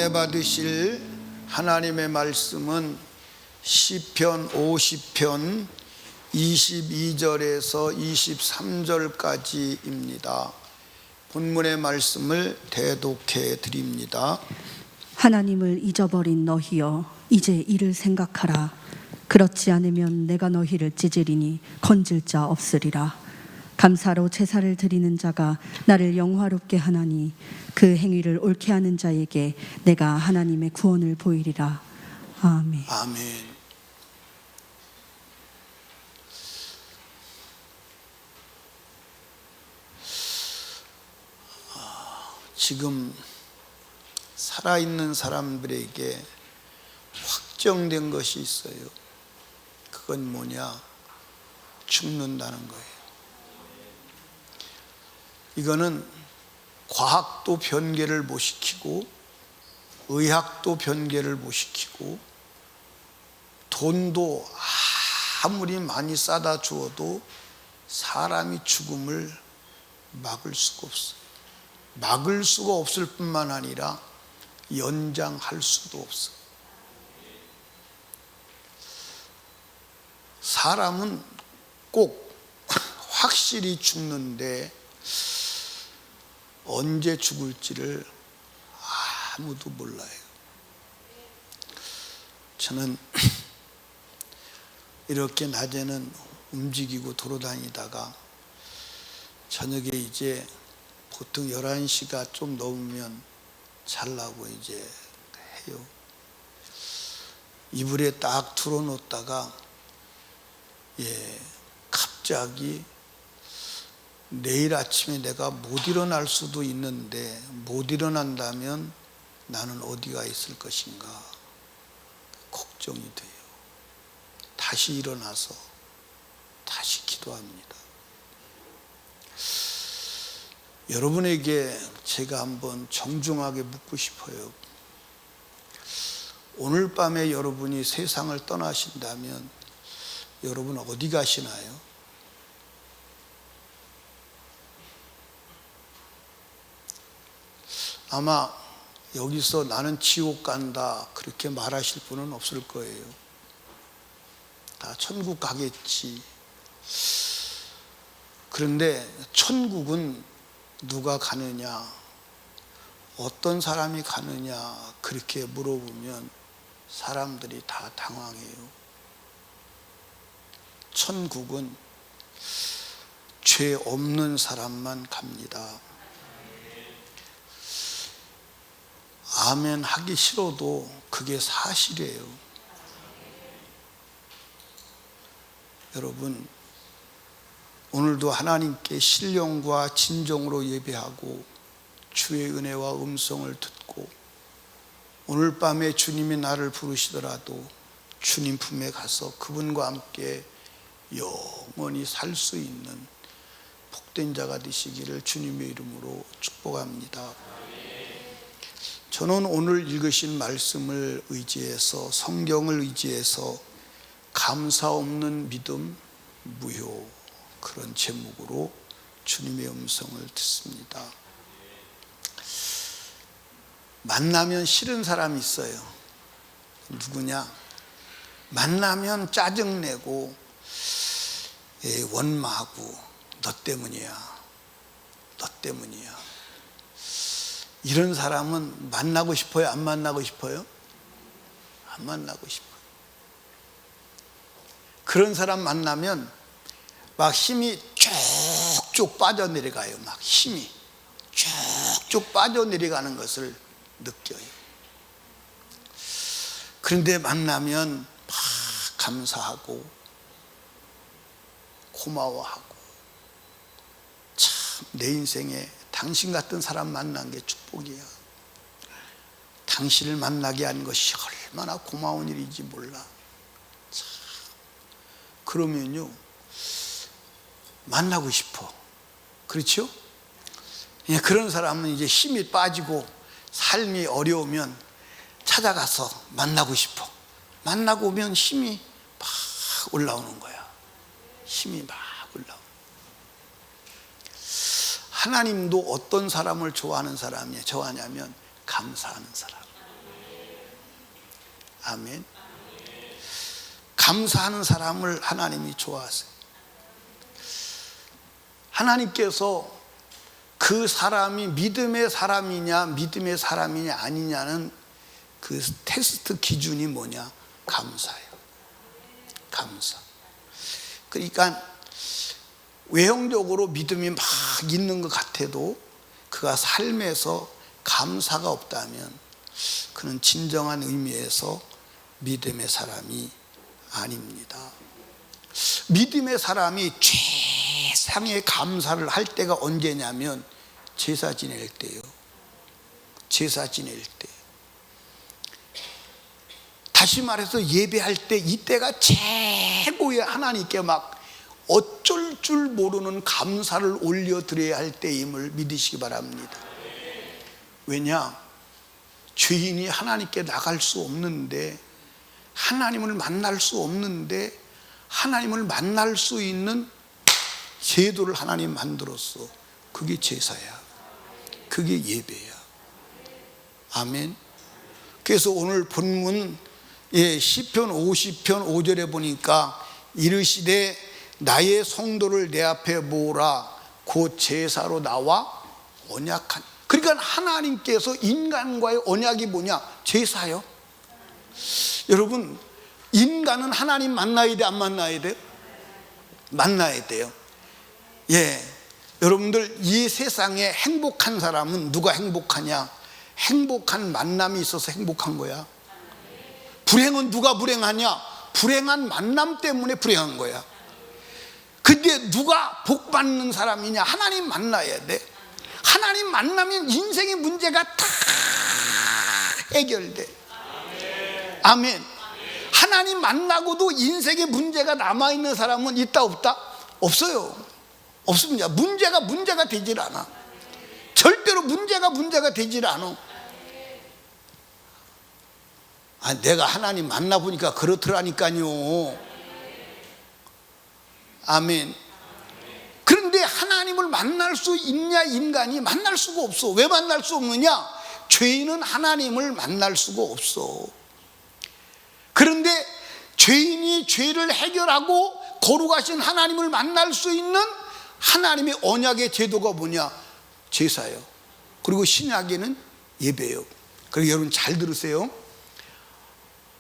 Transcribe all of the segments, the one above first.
은혜 받으실 하나님의 말씀은 시편 50편 22절에서 23절까지입니다. 본문의 말씀을 대독해 드립니다. 하나님을 잊어버린 너희여, 이제 이를 생각하라. 그렇지 않으면 내가 너희를 찢으리니 건질 자 없으리라. 감사로 제사를 드리는 자가 나를 영화롭게 하나니 그 행위를 옳게 하는 자에게 내가 하나님의 구원을 보이리라. 아멘. 아멘. 지금 살아있는 사람들에게 확정된 것이 있어요. 그건 뭐냐? 죽는다는 거예요. 이거는 과학도 변개를 못 시키고 의학도 변개를 못 시키고 돈도 아무리 많이 싸다 주어도 사람이 죽음을 막을 수가 없어요. 막을 수가 없을 뿐만 아니라 연장할 수도 없어요. 사람은 꼭 확실히 죽는데 언제 죽을지를 아무도 몰라요. 저는 이렇게 낮에는 움직이고 돌아다니다가 저녁에 이제 보통 11시가 좀 넘으면 자려고 이제 해요. 이불에 딱 틀어놓다가 갑자기 내일 아침에 내가 못 일어날 수도 있는데 못 일어난다면 나는 어디가 있을 것인가 걱정이 돼요. 다시 일어나서 다시 기도합니다. 여러분에게 제가 한번 정중하게 묻고 싶어요. 오늘 밤에 여러분이 세상을 떠나신다면 여러분 어디 가시나요? 아마 여기서 나는 지옥 간다 그렇게 말하실 분은 없을 거예요. 다 천국 가겠지. 그런데 천국은 누가 가느냐, 어떤 사람이 가느냐 그렇게 물어보면 사람들이 다 당황해요. 천국은 죄 없는 사람만 갑니다. 아멘 하기 싫어도 그게 사실이에요. 여러분, 오늘도 하나님께 신령과 진정으로 예배하고 주의 은혜와 음성을 듣고 오늘 밤에 주님이 나를 부르시더라도 주님 품에 가서 그분과 함께 영원히 살 수 있는 복된 자가 되시기를 주님의 이름으로 축복합니다. 저는 오늘 읽으신 말씀을 의지해서, 성경을 의지해서 감사 없는 믿음 무효, 그런 제목으로 주님의 음성을 듣습니다. 만나면 싫은 사람이 있어요. 누구냐? 만나면 짜증내고 원망하고 너 때문이야, 너 때문이야. 이런 사람은 만나고 싶어요? 안 만나고 싶어요? 안 만나고 싶어요. 그런 사람 만나면 막 힘이 쭉쭉 빠져내려가요. 막 힘이 쭉쭉 빠져내려가는 것을 느껴요. 그런데 만나면 막 감사하고 고마워하고 참 내 인생에 당신 같은 사람 만난 게 축복이야. 당신을 만나게 한 것이 얼마나 고마운 일인지 몰라. 참. 그러면요 만나고 싶어. 그렇죠? 그런 사람은 이제 힘이 빠지고 삶이 어려우면 찾아가서 만나고 싶어. 만나고 오면 힘이 막 올라오는 거야. 힘이 막 올라오는. 하나님도 어떤 사람을 좋아하는 사람이에요? 좋아하냐면 감사하는 사람. 아멘. 감사하는 사람을 하나님이 좋아하세요. 하나님께서 그 사람이 믿음의 사람이냐 믿음의 사람이냐 아니냐는 그 테스트 기준이 뭐냐? 감사예요. 감사. 그러니까 외형적으로 믿음이 막 있는 것 같아도 그가 삶에서 감사가 없다면 그는 진정한 의미에서 믿음의 사람이 아닙니다. 믿음의 사람이 최상의 감사를 할 때가 언제냐면 제사 지낼 때요. 제사 지낼 때. 다시 말해서 예배할 때 이때가 최고의 하나님께 막 어쩔 줄 모르는 감사를 올려드려야 할 때임을 믿으시기 바랍니다. 왜냐? 죄인이 하나님께 나갈 수 없는데, 하나님을 만날 수 없는데 하나님을 만날 수 있는 제도를 하나님 만들었어. 그게 제사야. 그게 예배야. 아멘. 그래서 오늘 본문 시편 50편 5절에 보니까 이르시되 나의 성도를 내 앞에 모으라 곧 제사로 나와 언약한. 그러니까 하나님께서 인간과의 언약이 뭐냐? 제사요. 여러분, 인간은 하나님 만나야 돼, 안 만나야 돼요? 만나야 돼요. 여러분들, 이 세상에 행복한 사람은 누가 행복하냐? 행복한 만남이 있어서 행복한 거야. 불행은 누가 불행하냐? 불행한 만남 때문에 불행한 거야. 근데 누가 복 받는 사람이냐? 하나님 만나야 돼. 하나님 만나면 인생의 문제가 다 해결돼. 아멘. 하나님 만나고도 인생의 문제가 남아있는 사람은 있다 없다? 없어요. 없습니다. 문제가 되질 않아. 절대로 문제가 되질 않아. 내가 하나님 만나보니까 그렇더라니까요. 아멘. 그런데 하나님을 만날 수 있냐? 인간이 만날 수가 없어. 왜 만날 수 없느냐? 죄인은 하나님을 만날 수가 없어. 그런데 죄인이 죄를 해결하고 거룩하신 하나님을 만날 수 있는 하나님의 언약의 제도가 뭐냐? 제사예요. 그리고 신약에는 예배예요. 그리고 여러분 잘 들으세요.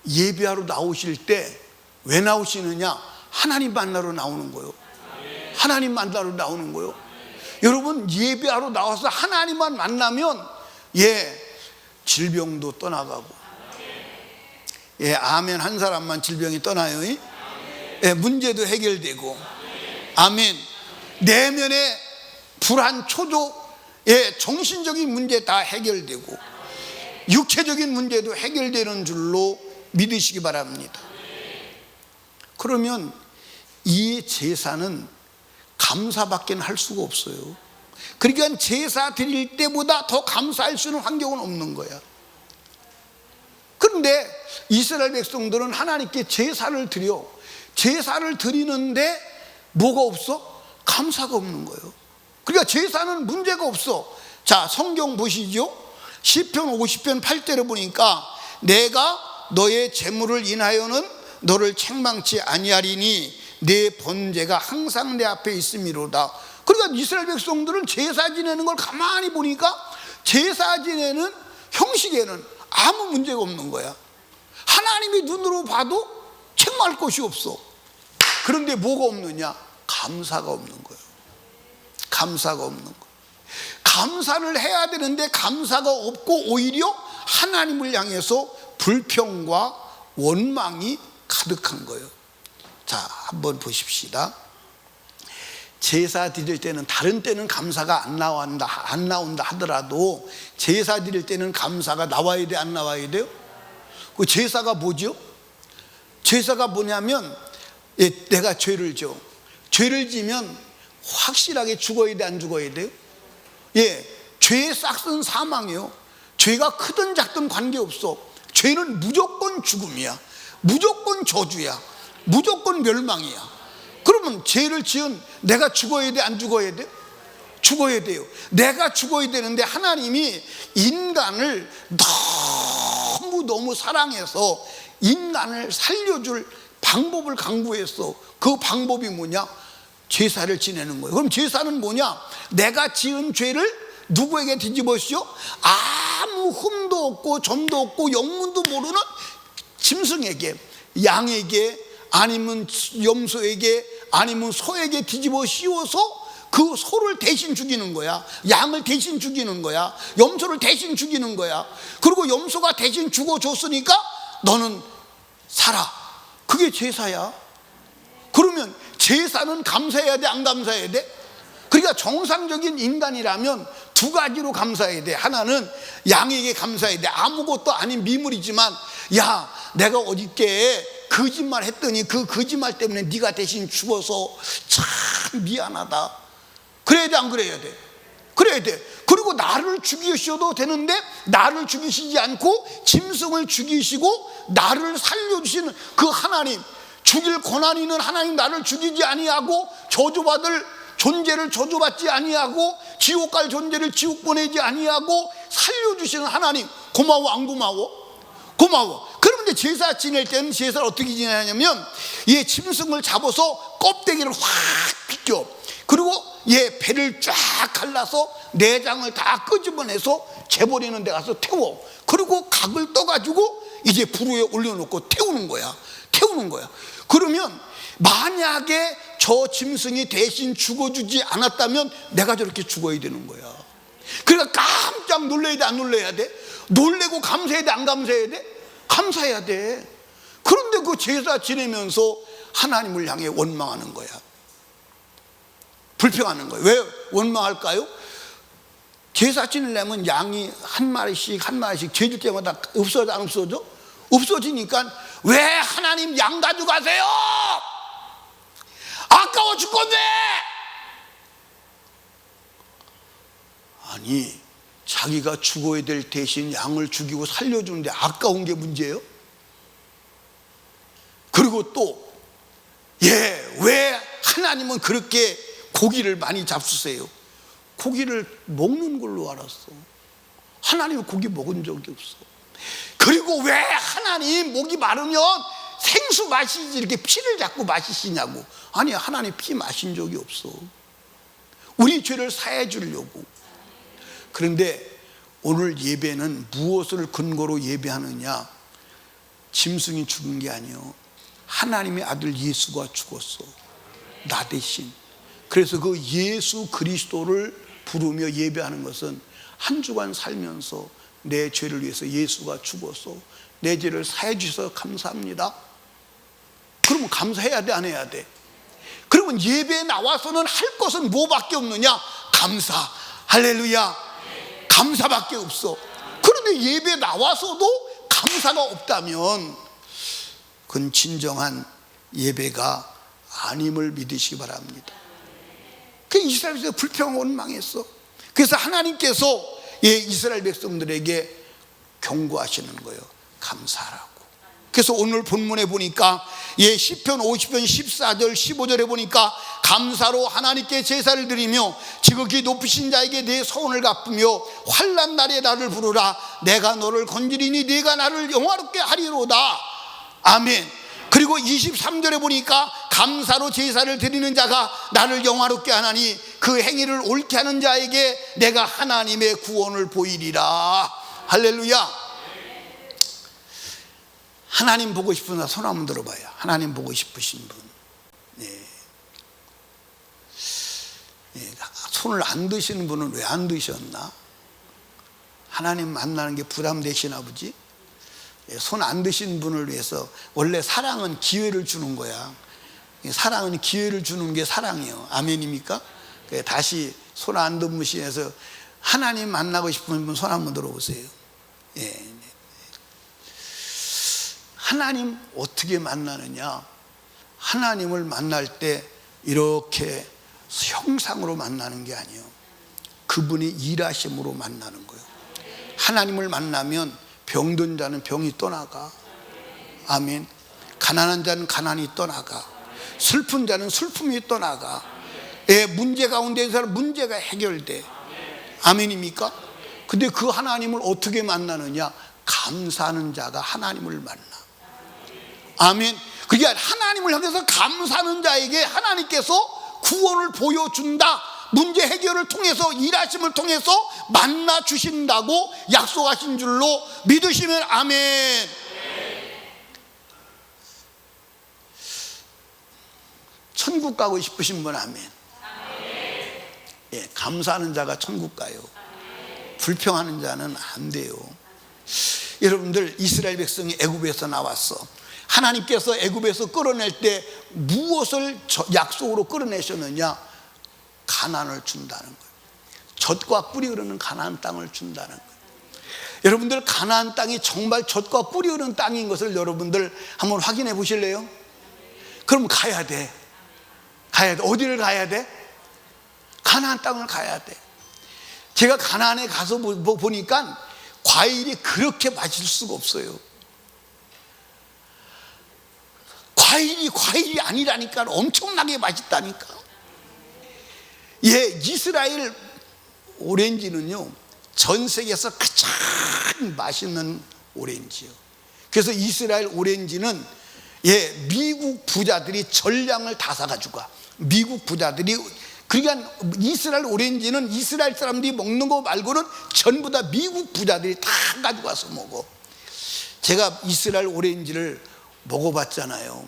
예배하러 나오실 때 왜 나오시느냐? 하나님 만나러 나오는 거예요. 하나님 만나러 나오는 거예요. 여러분, 예배하러 나와서 하나님만 만나면 질병도 떠나가고, 아멘 한 사람만 질병이 떠나요. 문제도 해결되고, 아멘. 내면의 불안, 초조, 정신적인 문제 다 해결되고, 육체적인 문제도 해결되는 줄로 믿으시기 바랍니다. 그러면 이 제사는 감사밖에 할 수가 없어요. 그러니까 제사 드릴 때보다 더 감사할 수 있는 환경은 없는 거야. 그런데 이스라엘 백성들은 하나님께 제사를 드려. 제사를 드리는데 뭐가 없어? 감사가 없는 거예요. 그러니까 제사는 문제가 없어. 자, 성경 보시죠. 시편 50편 8절에 보니까 내가 너의 재물을 인하여는 너를 책망치 아니하리니 내 번제가 항상 내 앞에 있음이로다. 그러니까 이스라엘 백성들은 제사 지내는 걸 가만히 보니까 제사 지내는 형식에는 아무 문제가 없는 거야. 하나님이 눈으로 봐도 책망할 것이 없어. 그런데 뭐가 없느냐? 감사가 없는 거예요. 감사가 없는 거예요. 감사를 해야 되는데 감사가 없고 오히려 하나님을 향해서 불평과 원망이 가득한 거예요. 자, 한번 보십시다. 제사 드릴 때는, 다른 때는 감사가 안 나온다 하더라도 제사 드릴 때는 감사가 나와야 돼, 안 나와야 돼요? 그 제사가 뭐죠? 제사가 뭐냐면, 내가 죄를 져. 죄를 지면 확실하게 죽어야 돼, 안 죽어야 돼요? 죄의 싹은 사망이에요. 죄가 크든 작든 관계없어. 죄는 무조건 죽음이야. 무조건 저주야. 무조건 멸망이야. 그러면 죄를 지은 내가 죽어야 돼, 안 죽어야 돼? 죽어야 돼요. 내가 죽어야 되는데 하나님이 인간을 너무 너무너무 사랑해서 인간을 살려줄 방법을 강구했어. 그 방법이 뭐냐? 제사를 지내는 거예요. 그럼 제사는 뭐냐? 내가 지은 죄를 누구에게 뒤집어씌워? 아무 흠도 없고 점도 없고 영문도 모르는 짐승에게, 양에게, 아니면 염소에게, 아니면 소에게 뒤집어 씌워서 그 소를 대신 죽이는 거야. 양을 대신 죽이는 거야. 염소를 대신 죽이는 거야. 그리고 염소가 대신 죽어줬으니까 너는 살아. 그게 제사야. 그러면 제사는 감사해야 돼, 안 감사해야 돼? 그러니까 정상적인 인간이라면 두 가지로 감사해야 돼. 하나는 양에게 감사해야 돼. 아무것도 아닌 미물이지만, 야, 내가 어저께 거짓말 했더니 그 거짓말 때문에 네가 대신 죽어서 참 미안하다. 그래야 돼, 안 그래야 돼? 그래야 돼. 그리고 나를 죽이셔도 되는데 나를 죽이시지 않고 짐승을 죽이시고 나를 살려주시는 그 하나님, 죽일 권한 있는 하나님, 나를 죽이지 아니하고 저주받을 존재를 저주받지 아니하고 지옥 갈 존재를 지옥 보내지 아니하고 살려주시는 하나님, 고마워, 안 고마워? 고마워. 그런데 제사 지낼 때는 제사를 어떻게 지내냐면, 얘 짐승을 잡아서 껍데기를 확 벗겨. 그리고 얘 배를 쫙 갈라서 내장을 다 끄집어내서 재버리는 데 가서 태워. 그리고 각을 떠가지고 이제 불 위에 올려놓고 태우는 거야. 태우는 거야. 그러면 만약에 저 짐승이 대신 죽어주지 않았다면 내가 저렇게 죽어야 되는 거야. 그러니까 깜짝 놀라야 돼, 안 놀라야 돼? 놀래고 감사해야 돼, 안 감사해야 돼? 감사해야 돼. 그런데 그 제사 지내면서 하나님을 향해 원망하는 거야. 불평하는 거예요. 왜 원망할까요? 제사 지내려면 양이 한 마리씩 제줄 때마다 없어져, 안 없어져? 없어지니까 왜 하나님 양 가져가세요? 아까워 죽겠네. 아니, 자기가 죽어야 될 대신 양을 죽이고 살려주는데 아까운 게 문제예요? 그리고 또 왜 하나님은 그렇게 고기를 많이 잡수세요? 고기를 먹는 걸로 알았어. 하나님은 고기 먹은 적이 없어. 그리고 왜 하나님 목이 마르면 생수 마시지 이렇게 피를 자꾸 마시시냐고. 아니, 하나님 피 마신 적이 없어. 우리 죄를 사해 주려고. 그런데 오늘 예배는 무엇을 근거로 예배하느냐? 짐승이 죽은 게 아니요, 하나님의 아들 예수가 죽었어, 나 대신. 그래서 그 예수 그리스도를 부르며 예배하는 것은 한 주간 살면서 내 죄를 위해서 예수가 죽어서 내 죄를 사해 주셔서 감사합니다. 그러면 감사해야 돼, 안 해야 돼? 그러면 예배에 나와서는 할 것은 뭐밖에 없느냐? 감사. 할렐루야. 감사밖에 없어. 그런데 예배에 나와서도 감사가 없다면 그건 진정한 예배가 아님을 믿으시기 바랍니다. 그 이스라엘에서 불평하고 원망했어. 그래서 하나님께서 이스라엘 백성들에게 경고하시는 거예요. 감사하라고. 그래서 오늘 본문에 보니까 시편 50편 14절 15절에 보니까 감사로 하나님께 제사를 드리며 지극히 높으신 자에게 내 소원을 갚으며 환난 날에 나를 부르라. 내가 너를 건지리니 네가 나를 영화롭게 하리로다. 아멘. 그리고 23절에 보니까 감사로 제사를 드리는 자가 나를 영화롭게 하나니 그 행위를 옳게 하는 자에게 내가 하나님의 구원을 보이리라. 할렐루야. 하나님 보고 싶은 분 손 한번 들어봐요. 하나님 보고 싶으신 분. 손을 안 드시는 분은 왜 안 드셨나? 하나님 만나는 게 부담되시나 보지? 손 안 드신 분을 위해서, 원래 사랑은 기회를 주는 거야. 사랑은 기회를 주는 게 사랑이에요. 아멘입니까? 다시 손 안 드시면서 하나님 만나고 싶은 분 손 한번 들어보세요. 하나님 어떻게 만나느냐? 하나님을 만날 때 이렇게 형상으로 만나는 게 아니에요. 그분이 일하심으로 만나는 거예요. 하나님을 만나면 병든 자는 병이 떠나가. 아멘. 가난한 자는 가난이 떠나가. 슬픈 자는 슬픔이 떠나가. 문제 가운데 있는 사람 문제가 해결돼. 아멘입니까? 근데 그 하나님을 어떻게 만나느냐? 감사하는 자가 하나님을 만나. 아멘. 그러니까 하나님을 향해서 감사하는 자에게 하나님께서 구원을 보여준다. 문제 해결을 통해서, 일하심을 통해서 만나 주신다고 약속하신 줄로 믿으시면 아멘. 천국 가고 싶으신 분 아멘. 예, 감사하는 자가 천국 가요. 불평하는 자는 안 돼요. 여러분들, 이스라엘 백성이 애굽에서 나왔어. 하나님께서 애굽에서 끌어낼 때 무엇을 약속으로 끌어내셨느냐? 가나안을 준다는 거예요. 젖과 꿀이 흐르는 가나안 땅을 준다는 거예요. 여러분들, 가나안 땅이 정말 젖과 꿀이 흐르는 땅인 것을 여러분들 한번 확인해 보실래요? 그럼 가야 돼. 가야 돼. 어디를 가야 돼? 가나안 땅을 가야 돼. 제가 가나안에 가서 보니까 과일이 그렇게 맛있을 수가 없어요. 과일이 아니라니까. 엄청나게 맛있다니까. 예, 이스라엘 오렌지는요, 전 세계에서 가장 맛있는 오렌지요. 그래서 이스라엘 오렌지는, 예, 미국 부자들이 전량을 다 사가지고 가. 미국 부자들이. 그러니까 이스라엘 오렌지는 이스라엘 사람들이 먹는 거 말고는 전부 다 미국 부자들이 다 가지고 와서 먹어. 제가 이스라엘 오렌지를 먹어봤잖아요.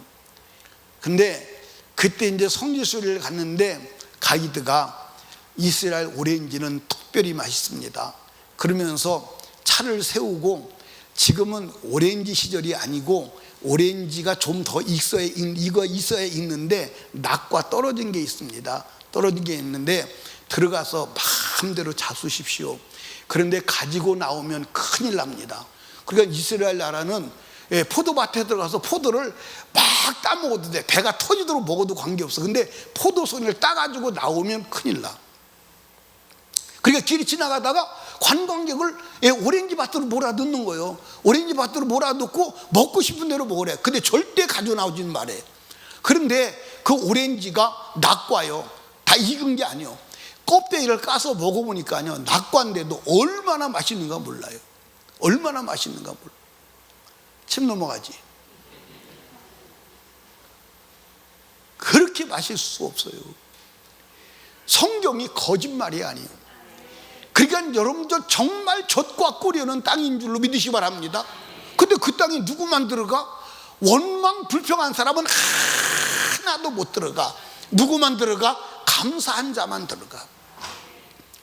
근데 그때 이제 성지순례를 갔는데 가이드가 이스라엘 오렌지는 특별히 맛있습니다. 그러면서 차를 세우고, 지금은 오렌지 시절이 아니고 오렌지가 좀 더 있어야 있는데 낙과 떨어진 게 있습니다. 떨어진 게 있는데 들어가서 마음대로 잡수십시오. 그런데 가지고 나오면 큰일 납니다. 그러니까 이스라엘 나라는, 예, 포도밭에 들어가서 포도를 막 따먹어도 돼. 배가 터지도록 먹어도 관계없어. 근데 포도송이를 따가지고 나오면 큰일 나. 그러니까 길이 지나가다가 관광객을, 예, 오렌지 밭으로 몰아넣는 거예요. 오렌지 밭으로 몰아넣고 먹고 싶은 대로 먹으래. 근데 절대 가져 나오지는 말해. 그런데 그 오렌지가 낙과요. 다 익은 게 아니에요. 껍데기를 까서 먹어보니까요, 낙과인데도 얼마나 맛있는가 몰라요. 얼마나 맛있는가 몰라. 침 넘어가지. 그렇게 맛있을 수 없어요. 성경이 거짓말이 아니에요. 그러니까 여러분들, 정말 젖과 꿀이 흐르는 땅인 줄로 믿으시기 바랍니다. 근데 그 땅에 누구만 들어가? 원망 불평한 사람은 하나도 못 들어가. 누구만 들어가? 감사한 자만 들어가.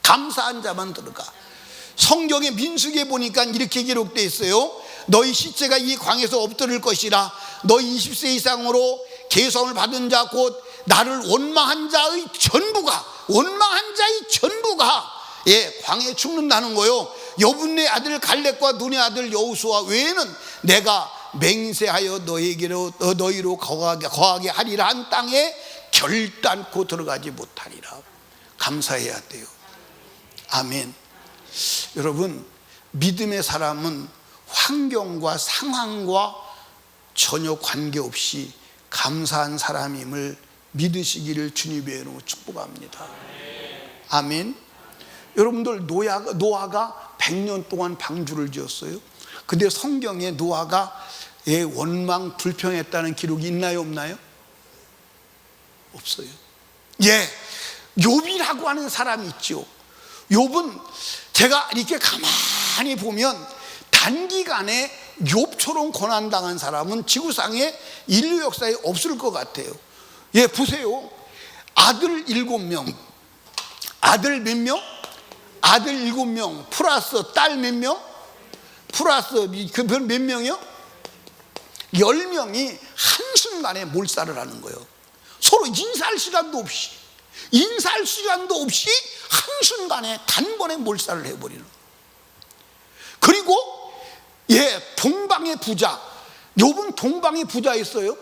감사한 자만 들어가. 성경의 민수기에 보니까 이렇게 기록되어 있어요. 너희 시체가 이 광에서 엎드릴 것이라. 너희 20세 이상으로 계성을 받은 자 곧 나를 원망한 자의 전부가, 원망한 자의 전부가, 예, 광에 죽는다는 거요. 여분네 아들 갈렙과 눈의 아들 여호수아 외에는 내가 맹세하여 너희로 거하게 하리라 한 땅에 결단코 들어가지 못하리라. 감사해야 돼요. 아멘. 여러분, 믿음의 사람은 환경과 상황과 전혀 관계없이 감사한 사람임을 믿으시기를 주님의 이름으로 축복합니다. 아멘. 여러분들, 노아가 100년 동안 방주를 지었어요. 근데 성경에 노아가, 예, 원망 불평했다는 기록이 있나요, 없나요? 없어요. 예, 욥이라고 하는 사람이 있죠. 욥은 제가 이렇게 가만히 보면 단기간에 욥처럼 고난당한 사람은 지구상에 인류 역사에 없을 것 같아요. 예, 보세요. 아들 7명, 아들 몇 명? 아들 7명 플러스 딸 몇 명? 플러스 그 몇 명이요? 10명이 한순간에 몰살을 하는 거예요. 서로 인사할 시간도 없이 한순간에 단번에 몰살을 해버리는. 그리고, 예, 동방의 부자. 욥은 동방의 부자였어요.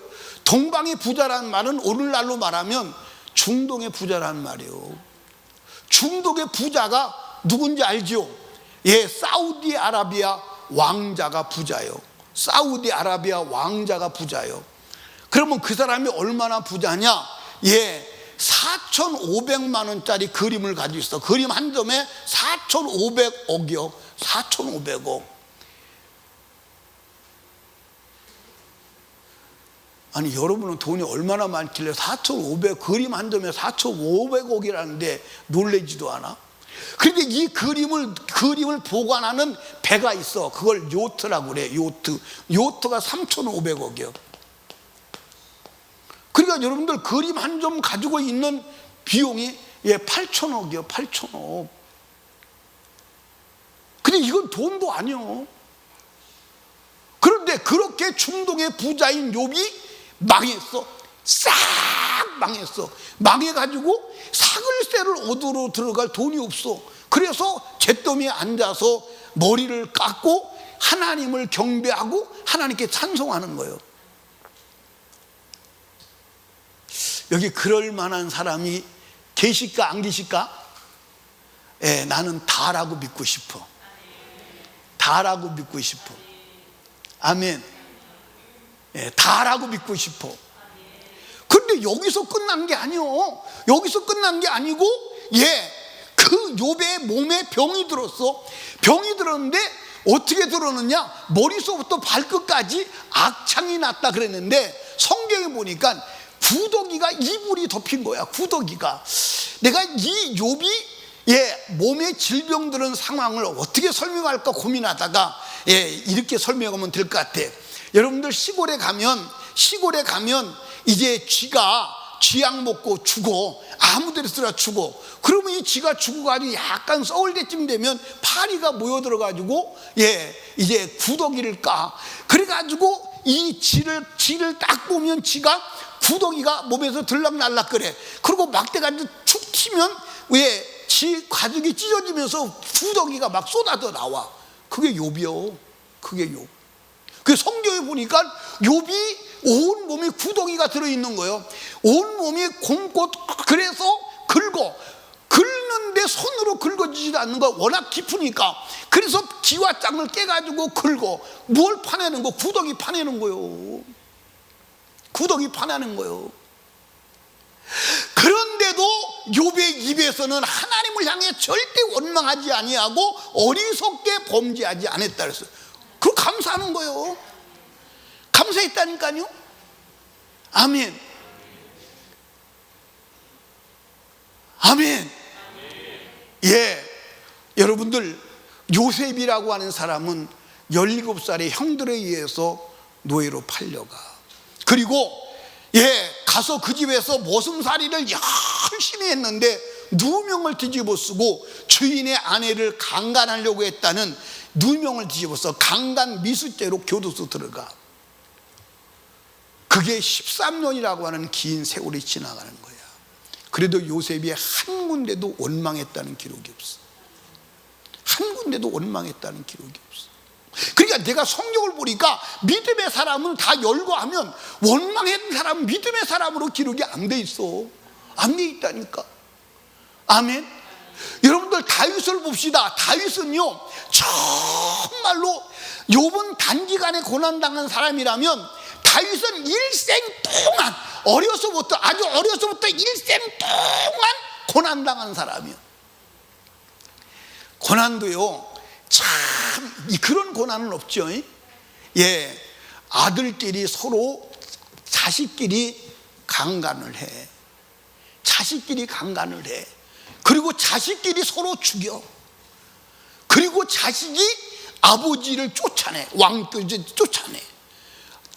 동방의 부자라는 말은 오늘날로 말하면 중동의 부자라는 말이에요. 중동의 부자가 누군지 알죠? 예, 사우디아라비아 왕자가 부자예요. 사우디아라비아 왕자가 부자예요. 그러면 그 사람이 얼마나 부자냐? 예, 4,500만 원짜리 그림을 가지고 있어. 그림 한 점에 4,500억이요. 4,500억. 아니 여러분은 돈이 얼마나 많길래 4,500 그림 한 점에 4,500억이라는데 놀래지도 않아? 그런데 이 그림을 보관하는 배가 있어. 그걸 요트라고 그래. 요트가 3,500억이요. 그러니까 여러분들 그림 한 점 가지고 있는 비용이 8,000억이요. 8,000억. 근데 이건 돈도 아니요. 그런데 그렇게 중동의 부자인 욥이 망했어. 싹 망했어. 망해가지고 사글세를 얻으러 들어갈 돈이 없어. 그래서 잿더미에 앉아서 머리를 깎고 하나님을 경배하고 하나님께 찬송하는 거예요. 여기 그럴 만한 사람이 계실까 안 계실까? 나는 다라고 믿고 싶어. 다라고 믿고 싶어. 아멘. 다라고 믿고 싶어. 그런데 여기서 끝난 게 아니요. 여기서 끝난 게 아니고 그 욥의 몸에 병이 들었어. 병이 들었는데 어떻게 들었느냐? 머리서부터 발끝까지 악창이 났다 그랬는데 성경에 보니까 구더기가 이불이 덮인 거야. 구더기가. 내가 이 욥이 몸에 질병 들은 상황을 어떻게 설명할까 고민하다가 이렇게 설명하면 될 것 같아. 여러분들 시골에 가면 이제 쥐가 쥐약 먹고 죽어. 아무 데서나 죽어. 그러면 이 쥐가 죽어가지고 약간 썩을 때쯤 되면 파리가 모여들어가지고 이제 구더기를 까. 그래가지고 이 쥐를 딱 보면 쥐가 구더기가 몸에서 들락날락 그래. 그리고 막대가지고 축 튀면 쥐 가죽이 찢어지면서 구더기가 막 쏟아져 나와. 그게 욥이요. 그게 욥. 그 성경에 보니까 욥이 온 몸이 구더기가 들어있는 거예요. 온 몸이 곰고 그래서 긁는데 손으로 긁어지지도 않는 거야. 워낙 깊으니까. 그래서 기와장을 깨가지고 긁어. 뭘 파내는 거? 구더기 파내는 거요. 구더기 파내는 거요. 그런데도 욥의 입에서는 하나님을 향해 절대 원망하지 아니하고 어리석게 범죄하지 않았다 그랬어요. 그거 감사하는 거예요. 감사했다니까요. 아멘. 아멘. 여러분들 요셉이라고 하는 사람은 17살의 형들에 의해서 노예로 팔려가. 그리고 가서 그 집에서 모슴살이를 열심히 했는데 누명을 뒤집어 쓰고 주인의 아내를 강간하려고 했다는 누명을 뒤집어서 강간 미수죄로 교도소 들어가. 그게 13년이라고 하는 긴 세월이 지나가는 거야. 그래도 요셉이 한 군데도 원망했다는 기록이 없어. 한 군데도 원망했다는 기록이 없어. 그러니까 내가 성경을 보니까 믿음의 사람은 다 열거하면 원망했던 사람은 믿음의 사람으로 기록이 안 돼 있어. 안 돼 있다니까. 아멘. 여러분들 다윗을 봅시다. 다윗은요 정말로 욥은 단기간에 고난당한 사람이라면 다윗은 일생 동안 아주 어려서부터 일생 동안 고난당한 사람이요. 고난도요 참 그런 고난은 없죠. 아들끼리 서로 자식끼리 강간을 해. 자식끼리 강간을 해. 그리고 자식끼리 서로 죽여. 그리고 자식이 아버지를 쫓아내. 왕들을 쫓아내.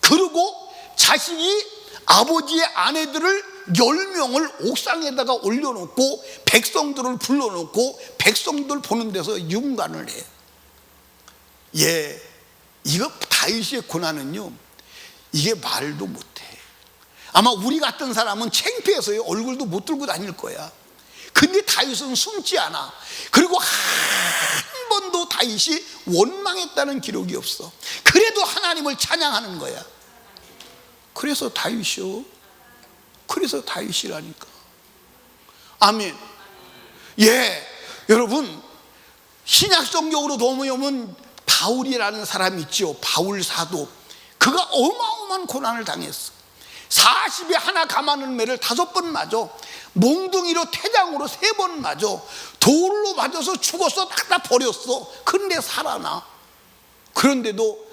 그리고 자식이 아버지의 아내들을 10명을 옥상에다가 올려놓고 백성들을 불러놓고 백성들 보는 데서 윤관을 해. 이거 다윗의 고난은요 이게 말도 못해. 아마 우리 같은 사람은 창피해서 얼굴도 못 들고 다닐 거야. 근데 다윗은 숨지 않아. 그리고 한 번도 다윗이 원망했다는 기록이 없어. 그래도 하나님을 찬양하는 거야. 그래서 다윗이요. 그래서 다윗이라니까. 아멘. 여러분 신약 성경으로 넘어오면 바울이라는 사람이 있죠. 바울 사도. 그가 어마어마한 고난을 당했어. 40에 하나 감하는 매를 5번 맞아. 몽둥이로 태장으로 3번 맞아. 돌로 맞아서 죽었어. 다 버렸어. 그런데 살아나. 그런데도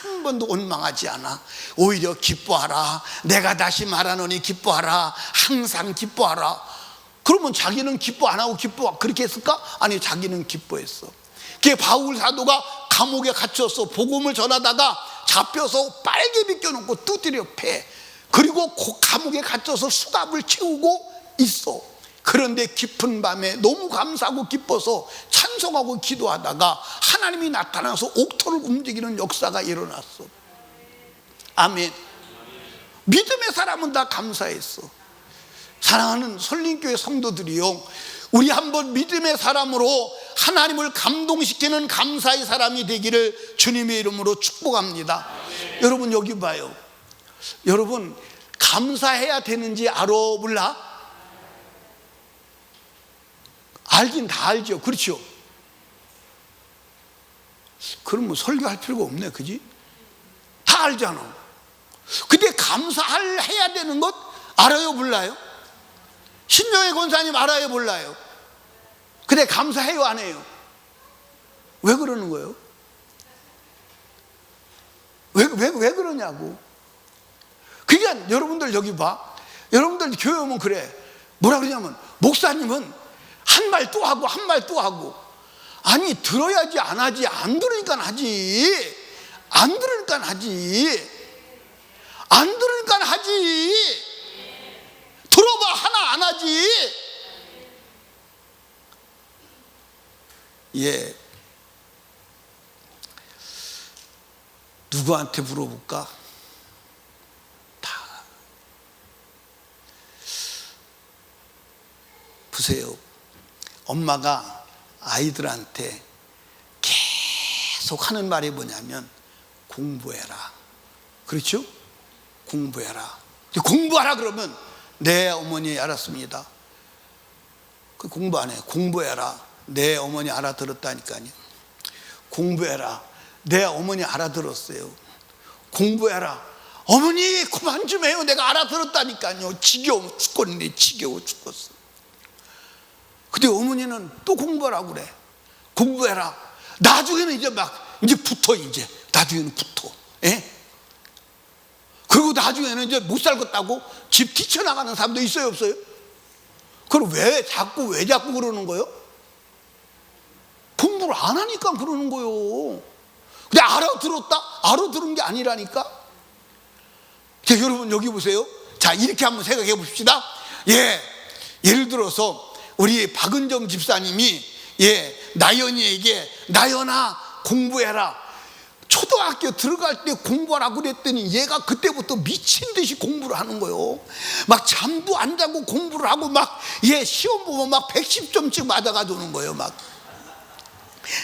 한 번도 원망하지 않아. 오히려 기뻐하라. 내가 다시 말하노니 기뻐하라. 항상 기뻐하라. 그러면 자기는 기뻐 안 하고 그렇게 했을까? 아니, 자기는 기뻐했어. 그게 바울 사도가 감옥에 갇혀서 복음을 전하다가 잡혀서 빨개 벗겨놓고 두드려 패. 그리고 감옥에 갇혀서 수갑을 채우고 있어. 그런데 깊은 밤에 너무 감사하고 기뻐서 찬송하고 기도하다가 하나님이 나타나서 옥토를 움직이는 역사가 일어났어. 아멘. 믿음의 사람은 다 감사했어. 사랑하는 설림교회 성도들이요, 우리 한번 믿음의 사람으로 하나님을 감동시키는 감사의 사람이 되기를 주님의 이름으로 축복합니다. 여러분, 여기 봐요. 여러분, 감사해야 되는지 알아, 몰라? 알긴 다 알죠. 그렇죠? 그러면 설교할 필요가 없네, 그지? 다 알잖아. 근데 감사해야 되는 것 알아요, 몰라요? 신정의 권사님 알아요, 몰라요? 근데 감사해요, 안 해요? 왜 그러는 거예요? 왜 그러냐고. 그러니까 여러분들 여기 봐. 여러분들 교회 오면 그래. 뭐라 그러냐면, 목사님은 한 말 또 하고 한 말 또 하고. 아니, 들어야지 안 하지. 안 들으니까 하지. 안 들으니까 하지. 안 들으니까 하지. 들어봐, 하나 안 하지. 예. 누구한테 물어볼까? 다. 보세요. 엄마가 아이들한테 계속 하는 말이 뭐냐면, 공부해라. 그렇죠? 공부해라. 공부하라 그러면, 네, 어머니 알았습니다. 그 공부 안 해. 공부해라. 네, 어머니 알아들었다니까요. 공부해라. 네, 어머니 알아들었어요. 공부해라. 어머니 그만 좀 해요. 내가 알아들었다니까요. 지겨워 죽겠네. 지겨워 죽겠어. 근데 어머니는 또 공부하라고 그래. 공부해라. 나중에는 이제 붙어. 이제 나중에는 붙어. 예? 그리고 나중에는 이제 못 살겠다고 집 뛰쳐나가는 사람도 있어요, 없어요? 그럼 왜 자꾸 그러는 거예요? 공부를 안 하니까 그러는 거예요. 근데 알아들은 게 아니라니까. 자, 여러분 여기 보세요. 자, 이렇게 한번 생각해 봅시다. 예, 예를 들어서 우리 박은정 집사님이 나연이에게, 나연아 공부해라. 초등학교 들어갈 때 공부하라고 그랬더니 얘가 그때부터 미친 듯이 공부를 하는 거예요. 막 잠도 안 자고 공부를 하고 막 시험 보면 막 110점씩 맞아가지고 오는 거예요. 막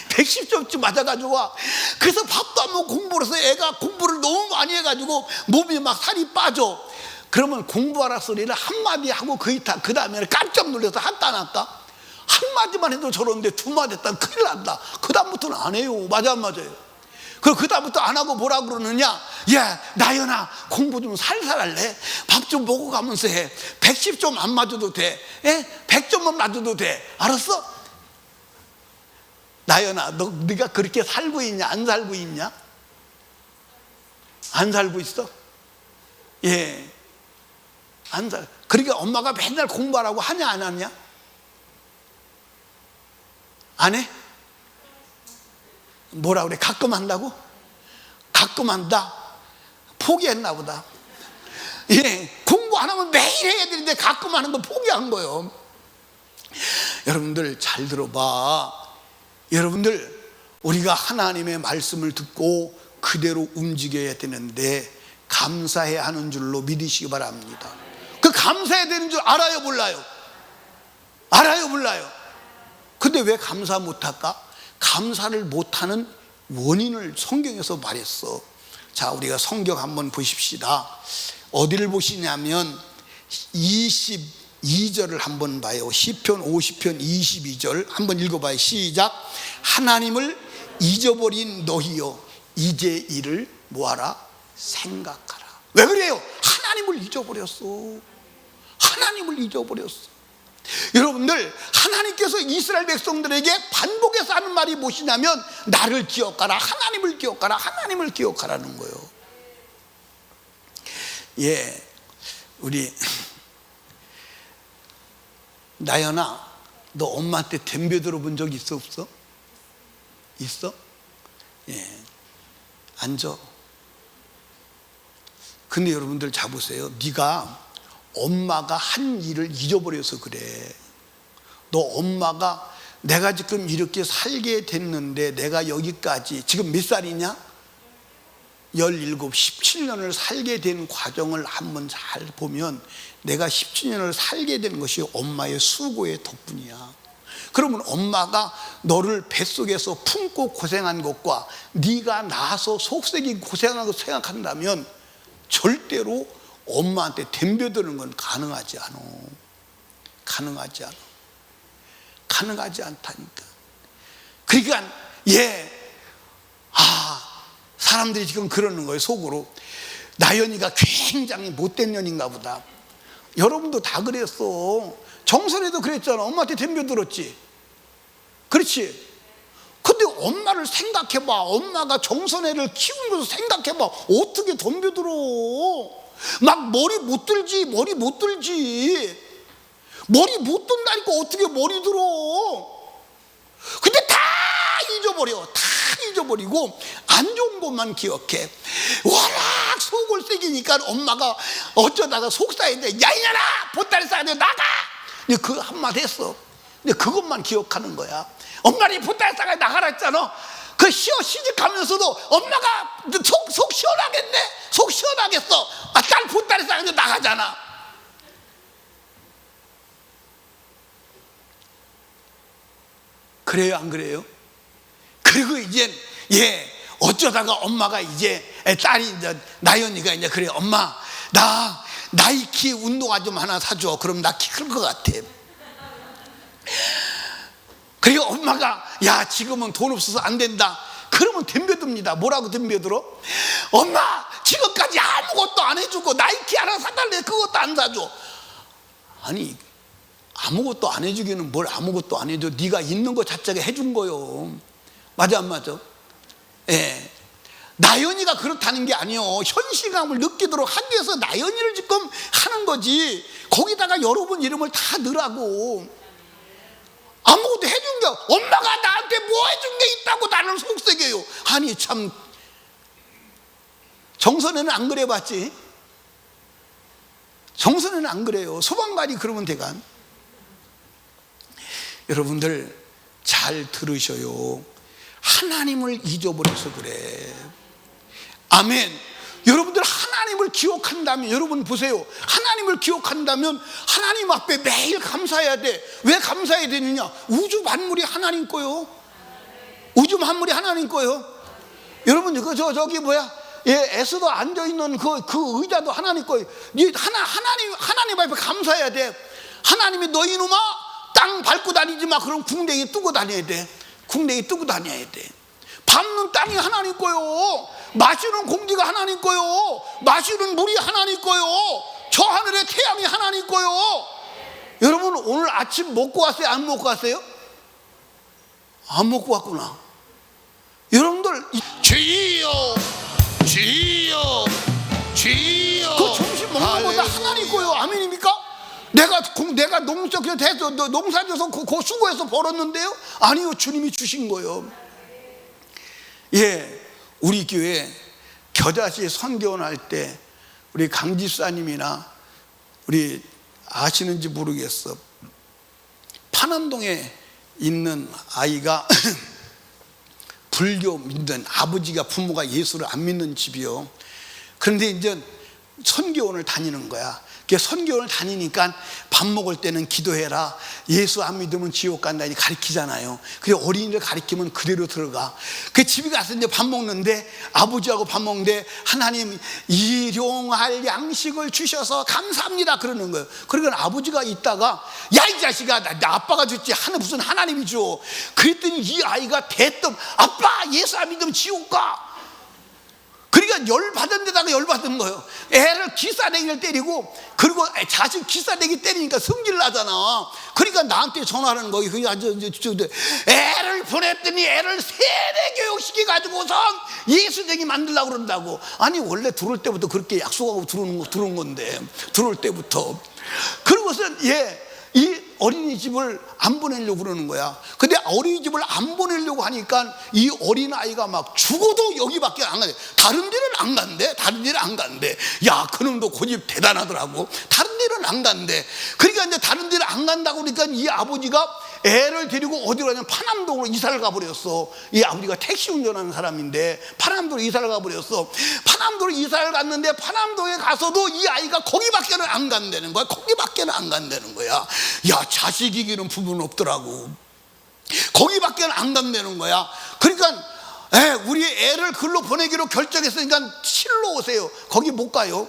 110점씩 맞아가지고 와. 그래서 밥도 안 먹고 공부를 해서 애가 공부를 너무 많이 해가지고 몸이 막 살이 빠져. 그러면 공부하라 소리를 한마디 하고 그 다음에는 깜짝 놀라서 한다 안 할까? 한마디만 해도 저러는데 두 마디 했다면 큰일 난다. 그 다음부터는 안 해요. 맞아 안 맞아요? 그 다음부터 안 하고 뭐라 그러느냐? 야, 나연아 공부 좀 살살 할래? 밥 좀 먹어가면서 해. 110점 안 맞아도 돼. 100점만 맞아도 돼. 알았어? 나연아, 네가 그렇게 살고 있냐? 안 살고 있냐? 안 살고 있어? 예, 안 살. 그러니까 엄마가 맨날 공부하라고 하냐 안 하냐? 안 해? 뭐라 그래? 가끔 한다고? 가끔 한다? 포기했나 보다. 예, 공부 안 하면 매일 해야 되는데 가끔 하는 거 포기한 거예요. 여러분들 잘 들어봐. 여러분들, 우리가 하나님의 말씀을 듣고 그대로 움직여야 되는데 감사해야 하는 줄로 믿으시기 바랍니다. 그 감사해야 되는 줄 알아요, 몰라요? 알아요, 몰라요? 근데 왜 감사 못할까? 감사를 못하는 원인을 성경에서 말했어. 자, 우리가 성경 한번 보십시다. 어디를 보시냐면 22절을 한번 봐요. 시편 50편 22절 한번 읽어봐요. 시작. 하나님을 잊어버린 너희여 이제 이를 뭐하라? 생각하라. 왜 그래요? 하나님을 잊어버렸어. 하나님을 잊어버렸어. 여러분들, 하나님께서 이스라엘 백성들에게 반복해서 하는 말이 무엇이냐면 나를 기억하라, 하나님을 기억하라, 하나님을 기억하라는 거예요. 예, 우리 나연아, 너 엄마한테 덤벼 들어본 적 있어 없어? 있어? 예, 앉아. 근데 여러분들 잡으세요. 네가 엄마가 한 일을 잊어버려서 그래. 너 엄마가 내가 지금 이렇게 살게 됐는데 내가 여기까지 지금 몇 살이냐? 17, 17년을 살게 된 과정을 한번 잘 보면 내가 17년을 살게 된 것이 엄마의 수고의 덕분이야. 그러면 엄마가 너를 뱃속에서 품고 고생한 것과 네가 낳아서 속색이 고생한 것 생각한다면 절대로 엄마한테 덤벼드는 건 가능하지 않아. 가능하지 않아. 가능하지 않다니까. 그러니까 사람들이 지금 그러는 거예요. 속으로 나연이가 굉장히 못된 년인가 보다. 여러분도 다 그랬어. 정선이도 그랬잖아. 엄마한테 덤벼들었지. 그렇지. 근데 엄마를 생각해봐. 엄마가 정선애를 키우는 것을 생각해봐. 어떻게 덤벼들어. 막 머리 못 들지. 머리 못 들지. 머리 못 든다니까 어떻게 머리 들어. 근데 다 잊어버려. 다 잊어버리고 안 좋은 것만 기억해. 워낙 속을 새기니까 엄마가 어쩌다가 속상했는데 야 이년아 보따리 싸야 돼 나가. 근데 그 한마디 했어. 근데 그것만 기억하는 거야. 엄마는 보따리 싸가 나가라 했잖아. 그 시집가면서도 엄마가 속 시원하겠네. 속 시원하겠어. 딸 보따리 싸가 나가잖아. 그래요 안 그래요? 그리고 이제 어쩌다가 엄마가 이제 딸이 이제 나연이가 이제 그래 엄마 나 나이키 운동화 좀 하나 사줘. 그럼 나 키 클 것 같아. 그리고 엄마가 야 지금은 돈 없어서 안 된다. 그러면 덤벼듭니다. 뭐라고 덤벼들어? 엄마 지금까지 아무것도 안 해주고 나이키 하나 사달래. 그것도 안 사줘. 아니 아무것도 안 해주기는 뭘 아무것도 안 해줘. 네가 있는 거 자체가 해준 거요. 맞아 안 맞아? 예. 나연이가 그렇다는 게 아니요. 현실감을 느끼도록 하기 위해서 나연이를 지금 하는 거지. 거기다가 여러분 이름을 다 넣으라고. 아무것도 해준 게 엄마가 나한테 뭐 해준 게 있다고 나를 속색여요. 아니 참 정선에는 안 그래 봤지? 정선에는 안 그래요. 소방관이 그러면 되간. 여러분들 잘 들으셔요. 하나님을 잊어버려서 그래. 아멘. 여러분들 하나님을 기억한다면, 여러분 보세요. 하나님을 기억한다면 하나님 앞에 매일 감사해야 돼. 왜 감사해야 되느냐? 우주 만물이 하나님 거요. 우주 만물이 하나님 거요. 여러분 저기 뭐야? 에스더 앉아있는 그 의자도 하나님 거요. 하나님 앞에 감사해야 돼. 하나님이 너 이놈아 땅 밟고 다니지 마. 그럼 궁뎅이 뜨고 다녀야 돼. 궁뎅이 뜨고 다녀야 돼. 밟는 땅이 하나님 거요. 마시는 공기가 하나님 거요. 마시는 물이 하나님 거요. 저 하늘의 태양이 하나님 거요. 여러분 오늘 아침 먹고 왔어요? 안 먹고 왔어요? 안 먹고 왔구나. 여러분들 주여 주여 주여 그 점심 먹는 거다 하나님 거요. 아멘입니까? 내가 농사져서 그 수고해서 벌었는데요? 아니요, 주님이 주신 거예요. 우리 교회 겨자씨 선교원할 때 우리 강집사님이나 우리 아시는지 모르겠어. 파남동에 있는 아이가 불교 믿는 아버지가 부모가 예수를 안 믿는 집이요. 그런데 이제 선교원을 다니는 거야. 선교원을 다니니까 밥 먹을 때는 기도해라. 예수 안 믿으면 지옥 간다니 가르치잖아요. 그래서 어린이를 가르치면 그대로 들어가. 그 집에 가서 이제 밥 먹는데 아버지하고 밥 먹는데 하나님 일용할 양식을 주셔서 감사합니다 그러는 거예요. 그러니까 아버지가 있다가 야 이 자식아 나 아빠가 줬지 무슨 하나님이 줘. 그랬더니 이 아이가 대뜸 아빠 예수 안 믿으면 지옥 가. 그러니까 그러니까 열받은 데다가 열받은 거예요. 애를 기싸대기를 때리고, 그리고 자식 기싸대기 때리니까 성질 나잖아. 그러니까 나한테 전화하는 거예요. 애를 보냈더니 애를 세뇌 교육시켜 가지고서 예수쟁이 만들려고 그런다고. 아니 원래 들어올 때부터 그렇게 약속하고 들어온 건데, 들어올 때부터. 그러고선 이 어린이집을 안 보내려고 그러는 거야. 근데 어린이집을 안 보내려고 하니까 이 어린아이가 막 죽어도 여기밖에 안 가대. 다른 데는 안 간대. 다른 데는 안 간대. 야, 그놈도 고집 대단하더라고. 다른 데는 안 간대. 그러니까 이제 다른 데는 안 간다고 그러니까 이 아버지가 애를 데리고 어디로 가냐면 파남동으로 이사를 가버렸어. 이 아버지가 택시 운전하는 사람인데 파남동으로 이사를 가버렸어. 파남동으로 이사를 갔는데 파남동에 가서도 이 아이가 거기밖에는 안 간다는 거야. 거기밖에는 안 간다는 거야. 야, 자식 이기는 부분은 없더라고. 거기밖에는 안 간다는 거야. 그러니까 우리 애를 글로 보내기로 결정했으니까 실로 오세요. 거기 못 가요.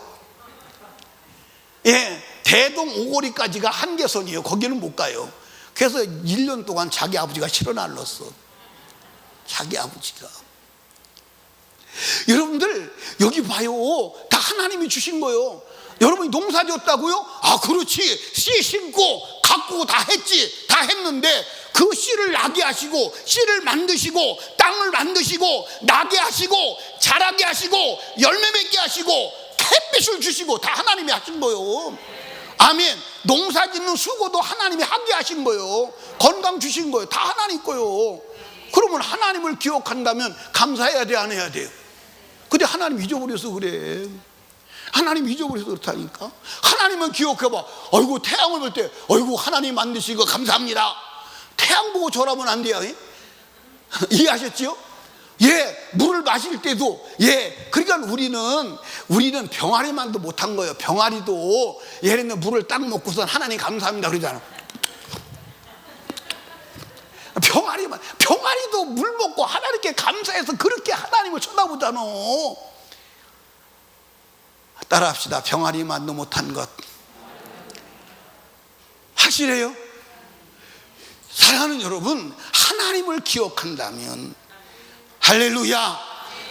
대동 오거리까지가 한계선이에요. 거기는 못 가요. 그래서 1년 동안 자기 아버지가 실어 날랐어. 자기 아버지가. 여러분들 여기 봐요. 다 하나님이 주신 거예요. 여러분이 농사 지었다고요? 아, 그렇지. 씨 심고 가꾸고 다 했지. 다 했는데 그 씨를 나게 하시고, 씨를 만드시고, 땅을 만드시고, 나게 하시고, 자라게 하시고, 열매 맺게 하시고, 햇빛을 주시고, 다 하나님이 하신 거예요. 아멘. 농사 짓는 수고도 하나님이 하게 하신 거예요. 건강 주신 거예요. 다 하나님 거예요. 그러면 하나님을 기억한다면 감사해야 돼, 안 해야 돼요? 근데 하나님 잊어버려서 그래. 하나님 잊어버려서 그렇다니까. 하나님은 기억해봐. 어이구, 태양을 볼 때 어이구, 하나님 만드신 거 감사합니다. 태양 보고 절하면 안 돼요. 이해하셨죠? 물을 마실 때도, 그러니까 우리는 병아리만도 못한 거예요. 병아리도 예를 들면 물을 딱 먹고선 하나님 감사합니다 그러잖아. 병아리도 물 먹고 하나님께 감사해서 그렇게 하나님을 쳐다보잖아. 따라합시다. 병아리만도 못한 것. 확실해요? 사랑하는 여러분, 하나님을 기억한다면 할렐루야,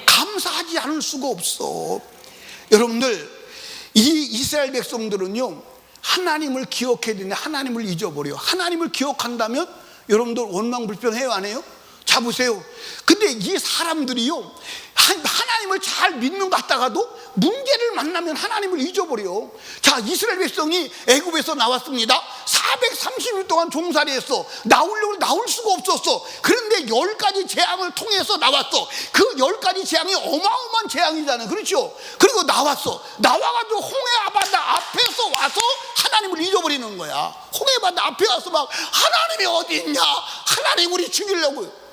감사하지 않을 수가 없어. 여러분들, 이 이스라엘 백성들은요, 하나님을 기억해야 되는데 하나님을 잊어버려요. 하나님을 기억한다면 여러분들 원망불평해요, 안 해요? 자, 보세요. 근데 이 사람들이요, 하나님을 잘 믿는 것 같다가도 문제를 만나면 하나님을 잊어버려. 자, 이스라엘 백성이 애굽에서 나왔습니다. 430일 동안 종살이 했어. 나오려고 나올 수가 없었어. 그런데 10가지 재앙을 통해서 나왔어. 그 10가지 재앙이 어마어마한 재앙이잖아요. 그렇죠? 그리고 나왔어. 나와가지고 홍해바다 앞에서 와서 하나님을 잊어버리는 거야. 홍해바다 앞에 와서 막 하나님이 어디 있냐? 하나님 우리 죽이려고.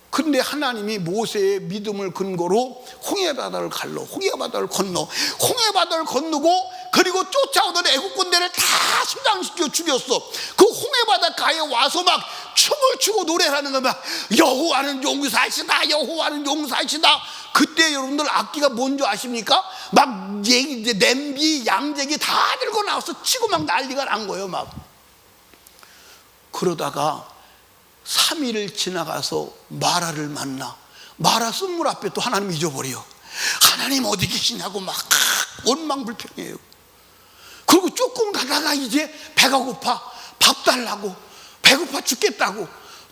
근데 하나님이 모세의 믿음을 근거로 홍해바다를 건너 홍해바다를 건너고, 그리고 쫓아오던 애국 군대를 다 수장시켜 죽였어. 그 홍해바다 가에 와서 막 춤을 추고 노래를 하는 거야. 여호와는 용사이시다, 여호와는 용사이시다. 그때 여러분들 악기가 뭔지 아십니까? 막 냄비, 양재기 다 들고 나와서 치고 막 난리가 난 거예요. 막 그러다가 3일을 지나가서 마라를 만나. 마라 순물 앞에 또 하나님 잊어버려. 하나님 어디 계시냐고 막 원망불평해요. 그리고 조금 가다가 이제 배가 고파, 밥 달라고, 배고파 죽겠다고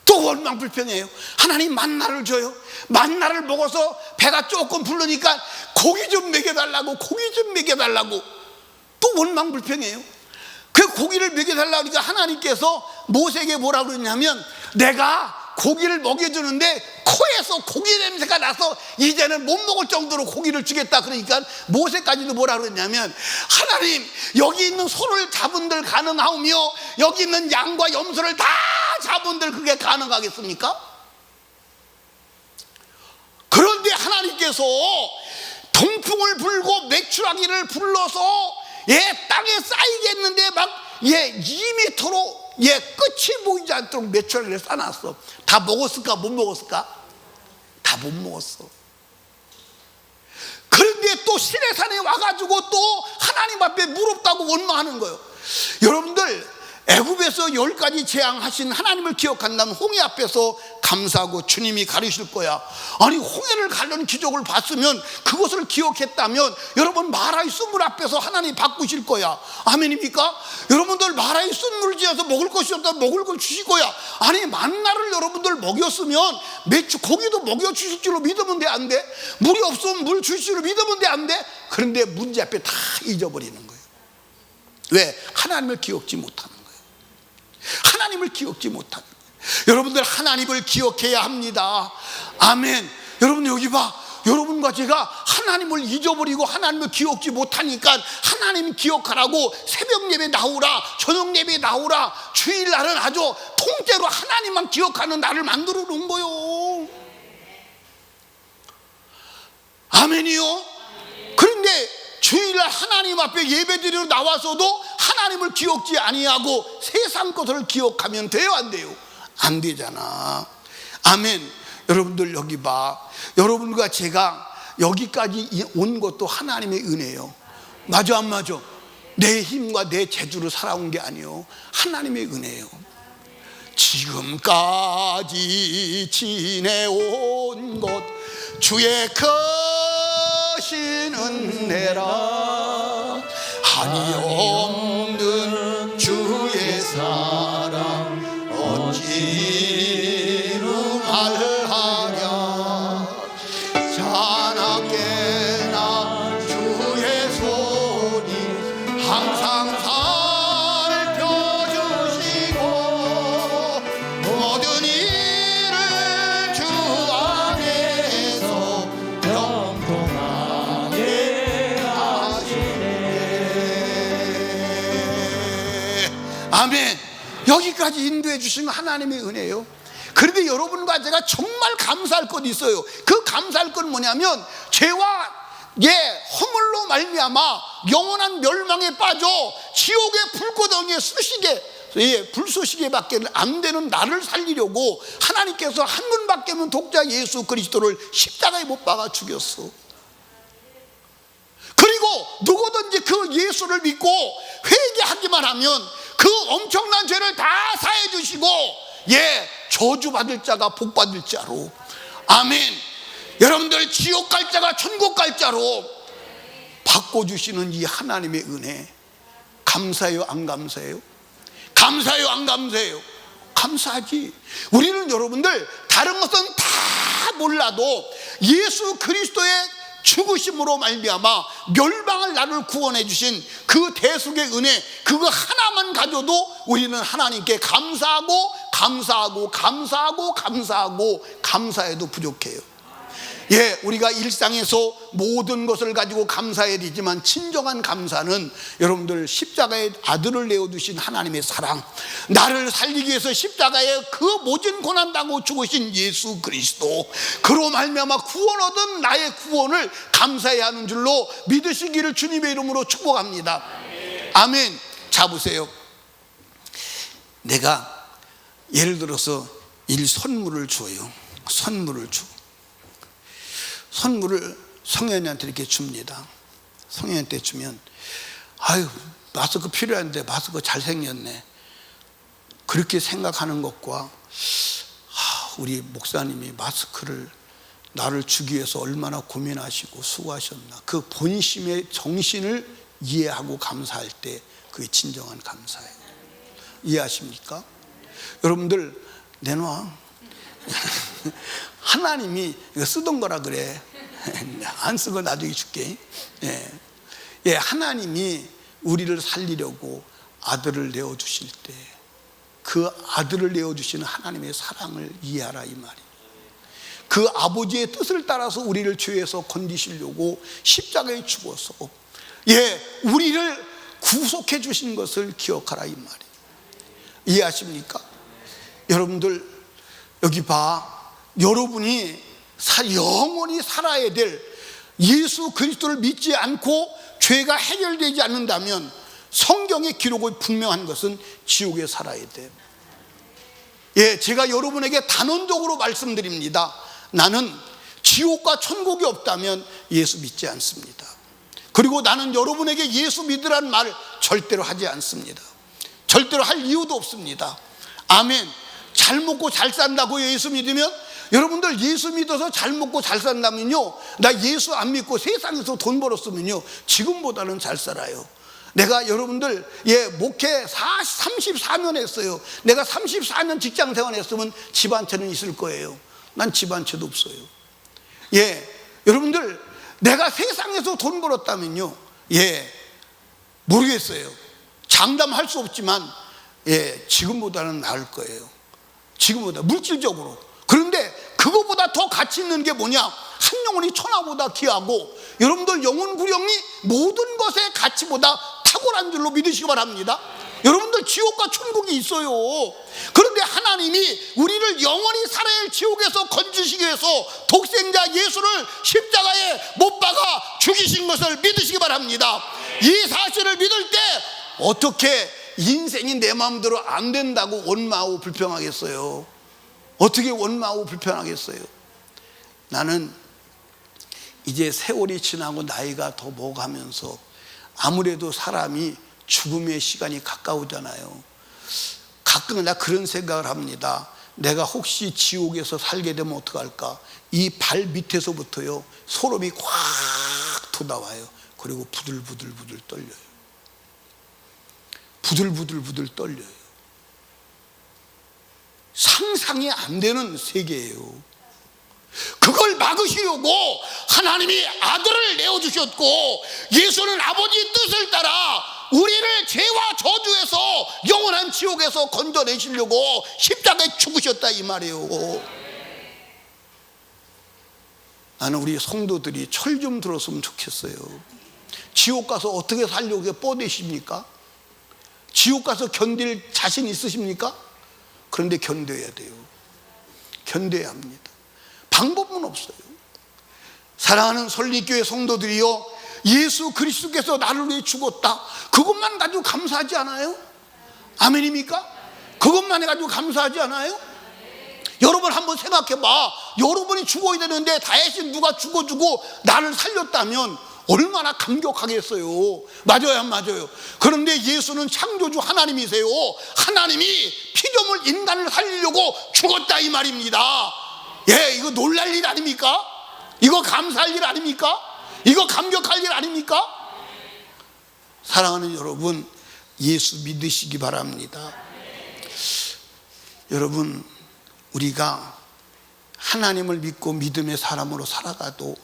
또 원망불평해요. 하나님 만나를 줘요. 만나를 먹어서 배가 조금 부르니까 고기 좀 먹여달라고, 고기 좀 먹여달라고 또 원망불평해요. 그 고기를 먹여달라고 하니까 하나님께서 모세에게 뭐라고 그러냐면, 내가 고기를 먹여주는데 코에서 고기 냄새가 나서 이제는 못 먹을 정도로 고기를 주겠다. 그러니까 모세까지도 뭐라고 그러냐면, 하나님 여기 있는 소를 잡은들 가능하오며 여기 있는 양과 염소를 다 잡은들 그게 가능하겠습니까? 그런데 하나님께서 동풍을 불고 맥추라기를 불러서 땅에 쌓이겠는데 막 2m로 끝이 보이지 않도록 메추라기를 쌓아놨어. 다 먹었을까? 못 먹었을까? 다 못 먹었어. 그런데 또 시내산에 와가지고 또 하나님 앞에 무릎다고 원망하는 거예요. 여러분들, 애굽에서 10가지 재앙하신 하나님을 기억한다면 홍해 앞에서 감사하고 주님이 가르실 거야. 아니, 홍해를 가르는 기적을 봤으면, 그것을 기억했다면 여러분 마라의 쓴물 앞에서 하나님 바꾸실 거야. 아멘입니까? 여러분들 마라의 쓴물을 지어서 먹을 것이 없다면 먹을 걸 주실 거야. 아니, 만나를 여러분들 먹였으면 고기도 먹여주실 줄로 믿으면 돼, 안 돼? 물이 없으면 물 주실 줄로 믿으면 돼, 안 돼? 그런데 문제 앞에 다 잊어버리는 거예요. 왜? 하나님을 기억지 못하는 거예요. 하나님을 기억지 못하는 거예요. 여러분들 하나님을 기억해야 합니다. 아멘. 여러분 여기 봐. 여러분과 제가 하나님을 잊어버리고 하나님을 기억지 못하니까 하나님 기억하라고 새벽 예배 나오라, 저녁 예배 나오라, 주일날은 아주 통째로 하나님만 기억하는 날을 만들어 놓은 거예요. 아멘이요. 그런데 주일날 하나님 앞에 예배드리러 나와서도 하나님을 기억지 아니하고 세상 것을 기억하면 돼요, 안 돼요? 안 되잖아. 아멘. 여러분들 여기 봐. 여러분과 제가 여기까지 온 것도 하나님의 은혜예요. 맞아, 안 맞아? 내 힘과 내 재주로 살아온 게 아니에요. 하나님의 은혜예요. 지금까지 지내온 것 주의 크신 은혜라. 한이 없는 주의 사랑 어찌 말하랴. 자나깨나 주의 손이 항상 살펴주시고 모든 일을 주 안에서 영통하게 하시네. 아멘. 여기까지 인도해 주신 건 하나님의 은혜예요. 그런데 여러분과 제가 정말 감사할 것이 있어요. 그 감사할 건 뭐냐면, 죄와 허물로 말미암아 영원한 멸망에 빠져 지옥의 불구덩이에 불쏘시개 밖에 안 되는 나를 살리려고 하나님께서 한 분밖에 없는 독자 예수 그리스도를 십자가에 못 박아 죽였어. 그리고 누구든지 그 예수를 믿고 회개하기만 하면 그 엄청난 죄를 다 사해 주시고 저주받을 자가 복받을 자로, 아멘. 여러분들 지옥 갈 자가 천국 갈 자로 바꿔주시는 이 하나님의 은혜, 감사해요, 안 감사해요? 감사해요, 안 감사해요? 감사하지. 우리는 여러분들 다른 것은 다 몰라도 예수 그리스도의 죽으심으로 말미암아 멸망을 나를 구원해 주신 그 대속의 은혜, 그거 하나만 가져도 우리는 하나님께 감사해도 부족해요. 우리가 일상에서 모든 것을 가지고 감사해야 되지만 진정한 감사는 여러분들 십자가에 아들을 내어두신 하나님의 사랑, 나를 살리기 위해서 십자가에 그 모진 고난 당하고 죽으신 예수 그리스도, 그로 말미암아 구원 얻은 나의 구원을 감사해야 하는 줄로 믿으시기를 주님의 이름으로 축복합니다. 아멘. 자 보세요. 내가 예를 들어서 선물을 줘요. 선물을 성현이한테 이렇게 줍니다. 성현이한테 주면, 아유, 마스크 필요한데 마스크 잘생겼네, 그렇게 생각하는 것과 우리 목사님이 마스크를 나를 주기 위해서 얼마나 고민하시고 수고하셨나, 그 본심의 정신을 이해하고 감사할 때 그게 진정한 감사예요. 이해하십니까? 여러분들 내놔. 하나님이 이거 쓰던 거라 그래. 안 쓰고 나중에 줄게. 하나님이 우리를 살리려고 아들을 내어주실 때 그 아들을 내어주시는 하나님의 사랑을 이해하라, 이 말이에요. 그 아버지의 뜻을 따라서 우리를 죄에서 건지시려고 십자가에 죽어서 우리를 구속해 주신 것을 기억하라, 이 말이에요. 이해하십니까? 여러분들 여기 봐. 여러분이 영원히 살아야 될 예수 그리스도를 믿지 않고 죄가 해결되지 않는다면 성경의 기록이 분명한 것은 지옥에 살아야 돼. 제가 여러분에게 단언적으로 말씀드립니다. 나는 지옥과 천국이 없다면 예수 믿지 않습니다. 그리고 나는 여러분에게 예수 믿으라는 말을 절대로 하지 않습니다. 절대로 할 이유도 없습니다. 아멘. 잘 먹고 잘 산다고 예수 믿으면, 여러분들 예수 믿어서 잘 먹고 잘 산다면요, 나 예수 안 믿고 세상에서 돈 벌었으면요 지금보다는 잘 살아요. 내가 여러분들 목회 34년 했어요. 내가 34년 직장 생활했으면 집 한 채는 있을 거예요. 난 집 한 채도 없어요. 여러분들 내가 세상에서 돈 벌었다면요, 모르겠어요. 장담할 수 없지만 지금보다는 나을 거예요. 지금보다 물질적으로. 그런데 그거보다 더 가치 있는 게 뭐냐? 한 영혼이 천하보다 귀하고, 여러분들 영혼 구령이 모든 것의 가치보다 탁월한 줄로 믿으시기 바랍니다. 여러분들 지옥과 천국이 있어요. 그런데 하나님이 우리를 영원히 살아야 할 지옥에서 건지시기 위해서 독생자 예수를 십자가에 못 박아 죽이신 것을 믿으시기 바랍니다. 이 사실을 믿을 때 어떻게 인생이 내 마음대로 안 된다고 원망하고 불평하겠어요? 어떻게 원망하고 불평하겠어요? 나는 이제 세월이 지나고 나이가 더 먹어가면서 아무래도 사람이 죽음의 시간이 가까우잖아요. 가끔 나 그런 생각을 합니다. 내가 혹시 지옥에서 살게 되면 어떡할까? 이 발 밑에서부터요 소름이 꽉 돋아와요. 그리고 부들부들 떨려요. 부들부들 떨려요. 상상이 안 되는 세계예요. 그걸 막으시려고 하나님이 아들을 내어주셨고, 예수는 아버지의 뜻을 따라 우리를 죄와 저주에서 영원한 지옥에서 건져내시려고 십자가에 죽으셨다 이 말이에요. 나는 우리 성도들이 철 좀 들었으면 좋겠어요. 지옥 가서 어떻게 살려고 뻗으십니까? 지옥 가서 견딜 자신 있으십니까? 그런데 견뎌야 돼요. 견뎌야 합니다. 방법은 없어요. 사랑하는 설립교회 성도들이요, 예수 그리스도께서 나를 위해 죽었다, 그것만 가지고 감사하지 않아요? 아멘입니까? 그것만 해가지고 감사하지 않아요? 여러분 한번 생각해봐. 여러분이 죽어야 되는데 대신 누가 죽어주고 나를 살렸다면 얼마나 감격하겠어요. 맞아요, 안 맞아요? 그런데 예수는 창조주 하나님이세요. 하나님이 피조물 인간을 살리려고 죽었다 이 말입니다. 이거 놀랄 일 아닙니까? 이거 감사할 일 아닙니까? 이거 감격할 일 아닙니까? 사랑하는 여러분, 예수 믿으시기 바랍니다. 여러분, 우리가 하나님을 믿고 믿음의 사람으로 살아가도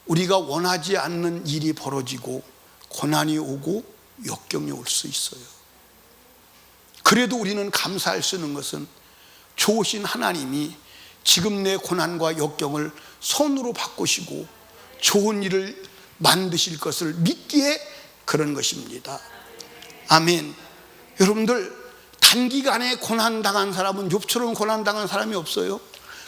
우리가 원하지 않는 일이 벌어지고 고난이 오고 역경이 올 수 있어요. 그래도 우리는 감사할 수 있는 것은 좋으신 하나님이 지금 내 고난과 역경을 손으로 바꾸시고 좋은 일을 만드실 것을 믿기에 그런 것입니다. 아멘. 여러분들 단기간에 고난당한 사람은 욥처럼 고난당한 사람이 없어요.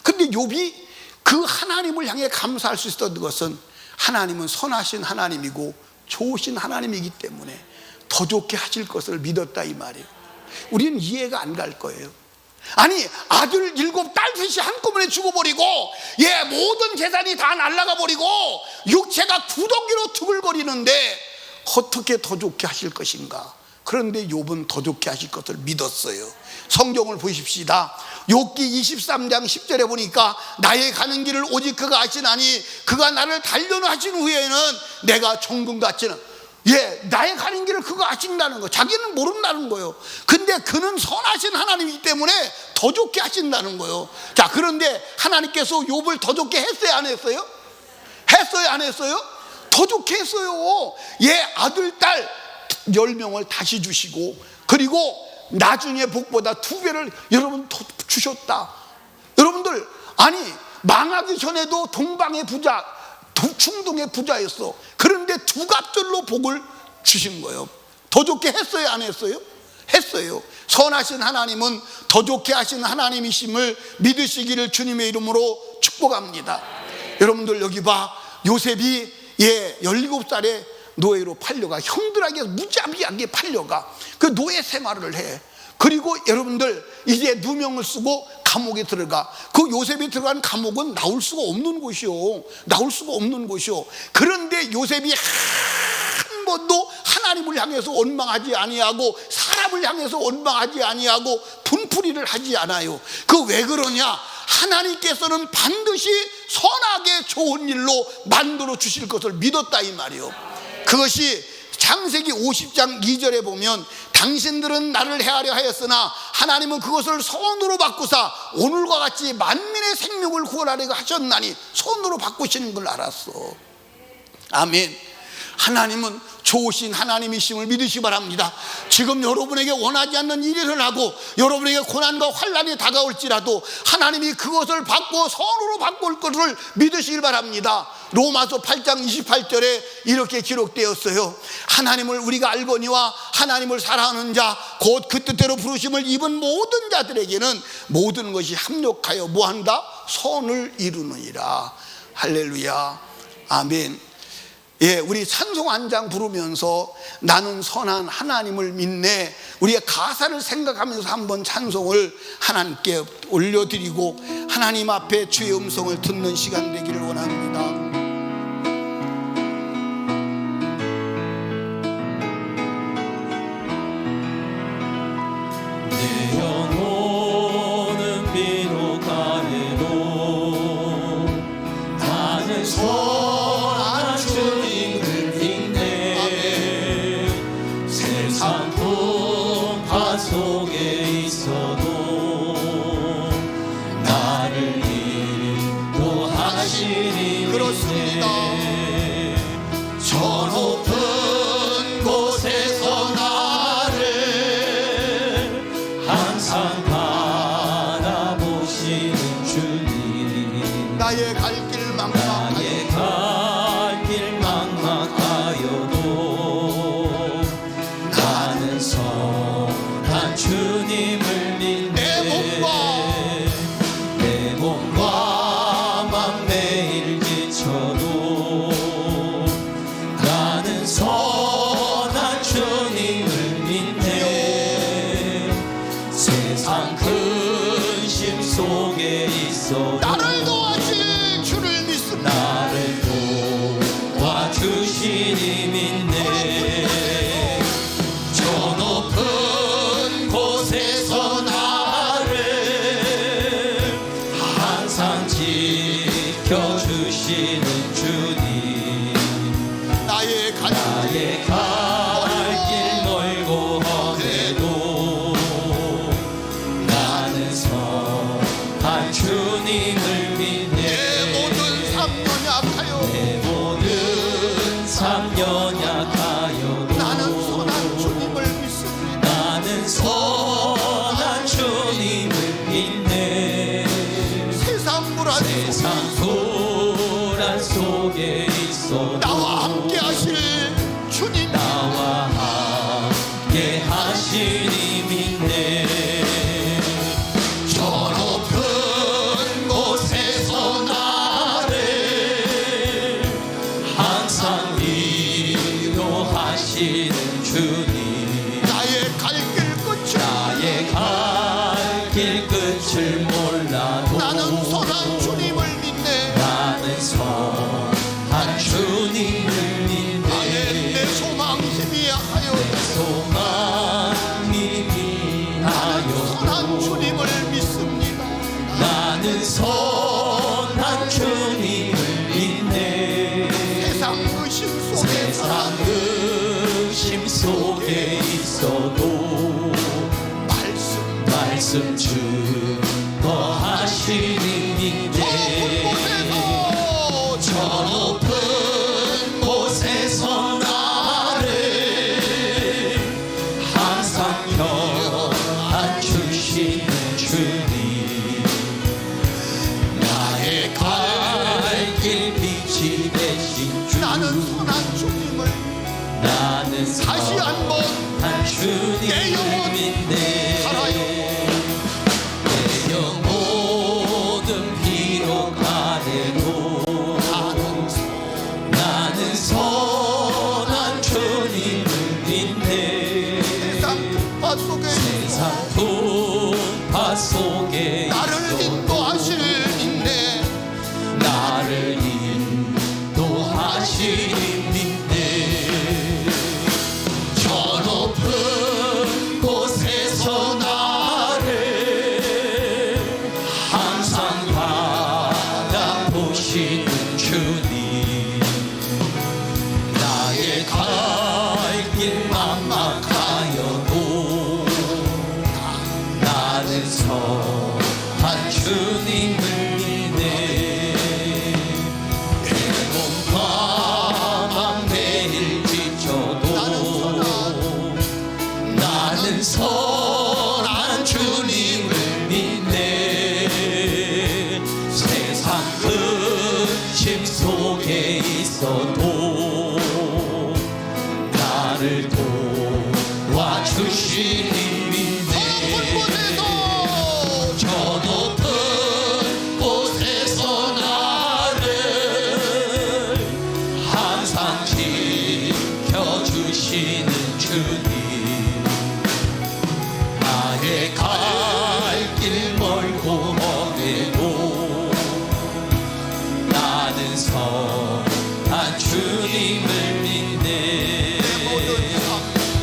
근데 욥이 그 하나님을 향해 감사할 수 있었던 것은 하나님은 선하신 하나님이고 좋으신 하나님이기 때문에 더 좋게 하실 것을 믿었다 이 말이에요. 우리는 이해가 안 갈 거예요. 아니, 아들 7, 딸 3이 한꺼번에 죽어버리고 모든 재산이 다 날아가 버리고 육체가 구더기로 투글거리는데 어떻게 더 좋게 하실 것인가? 그런데 욥은 더 좋게 하실 것을 믿었어요. 성경을 보십시다. 욥기 23장 10절에 보니까 나의 가는 길을 오직 그가 아시나니 그가 나를 단련하신 후에는 내가 정금같이는, 나의 가는 길을 그가 아신다는 거. 자기는 모른다는 거예요. 근데 그는 선하신 하나님이기 때문에 더 좋게 하신다는 거예요. 자, 그런데 하나님께서 욥을 더 좋게 했어요, 안 했어요? 했어요, 안 했어요? 더 좋게 했어요. 아들, 딸 10명을 다시 주시고, 그리고 나중에 복보다 2배를 여러분 더 주셨다. 여러분들, 아니 망하기 전에도 동방의 부자, 충동의 부자였어. 그런데 2갑절로 복을 주신 거예요. 더 좋게 했어요, 안 했어요? 했어요. 선하신 하나님은 더 좋게 하신 하나님이심을 믿으시기를 주님의 이름으로 축복합니다. 여러분들 여기 봐. 요셉이 17살에 노예로 팔려가, 형들에게 무자비하게 팔려가 그 노예 생활을 해. 그리고 여러분들 이제 누명을 쓰고 감옥에 들어가. 그 요셉이 들어간 감옥은 나올 수가 없는 곳이요. 나올 수가 없는 곳이요. 그런데 요셉이 한 번도 하나님을 향해서 원망하지 아니하고 사람을 향해서 원망하지 아니하고 분풀이를 하지 않아요. 그 왜 그러냐? 하나님께서는 반드시 선하게 좋은 일로 만들어 주실 것을 믿었다 이 말이요. 그것이 창세기 50장 2절에 보면 당신들은 나를 해하려 하였으나 하나님은 그것을 선으로 바꾸사 오늘과 같이 만민의 생명을 구원하려고 하셨나니 선으로 바꾸시는 걸 알았어. 아멘. 하나님은 좋으신 하나님이심을 믿으시기 바랍니다. 지금 여러분에게 원하지 않는 일이 일어나고 여러분에게 고난과 환난이 다가올지라도 하나님이 그것을 바꾸어 선으로 바꿀 것을 믿으시길 바랍니다. 로마서 8장 28절에 이렇게 기록되었어요. 하나님을 우리가 알거니와 하나님을 사랑하는 자 곧 그 뜻대로 부르심을 입은 모든 자들에게는 모든 것이 합력하여 뭐한다? 선을 이루느니라. 할렐루야. 아멘. 예, 우리 찬송 한 장 부르면서 나는 선한 하나님을 믿네, 우리가 가사를 생각하면서 한번 찬송을 하나님께 올려드리고 하나님 앞에 주의 음성을 듣는 시간 되기를 원합니다. 내 영혼은 비록 가해도 나는 선한 주님을 믿네. 세상 풍파 속에 있어도 나를 인도하시니 그렇습니다. 저 높은 곳에서 항상 바라보시는 주님, 나의 갈 길 막막하여도 나는 선한 주님을 믿네. 내 몸과 맘 매일 지쳐도 나는 선한 주님을 믿네. 세상 근심 속에 있어 나를 도와주신 주를 믿습니다. 나를 도와주시니 믿네. 저 높은 곳에서 나를 항상 지켜주시는 주님, 나의 갈 길 멀고 험해도 나는 선한 주님을 믿네. 내 모든 삶 연약하여 내 모든 삶 연약하여도 나는 선한 주님을 믿습니다. 나는 선한 주님을 믿네. 세상 불안 세상 불안 속에 있어도 나와 함께 하실 주님, 나와 함께 하시니 믿네. 저 높은 곳에서 나를 항상 위로하시는 주님, 나의 갈 길 끝을 나의 갈 길 끝을 몰라도 나는 선한 주님을 믿네. 나는 선한 주님을 믿네. 내 소망 희미하여 소망이 선한 미하여도 주님을 믿습니다. 나는 선한 주님을 믿네. 세상 의심 속에 세상 의심 속에 있어도 말씀 증거하시니 믿네. 저 높은 곳에서 나를 항상 평안주시는 주님, 나의 갈 길 빛이 되신 주, 나는 선한 주님을 나는 다시 한번 선한 내 영혼 주님을 믿네. 살아요. 내 영혼은 비록 가해도 나는 선한 주님을 믿네. 세상 풍파 속에 세상 풍파 속에 나를 있어도 인도하실 있네. 나를 인도하시니 믿네. 저 높은 곳 속에 있어도 나를 도와주시니 믿네. 저 높은 곳에서 나를 항상 지켜주시는 주님, 나의 갈 길 멀고 험해도 나는 선한 주님을 믿네.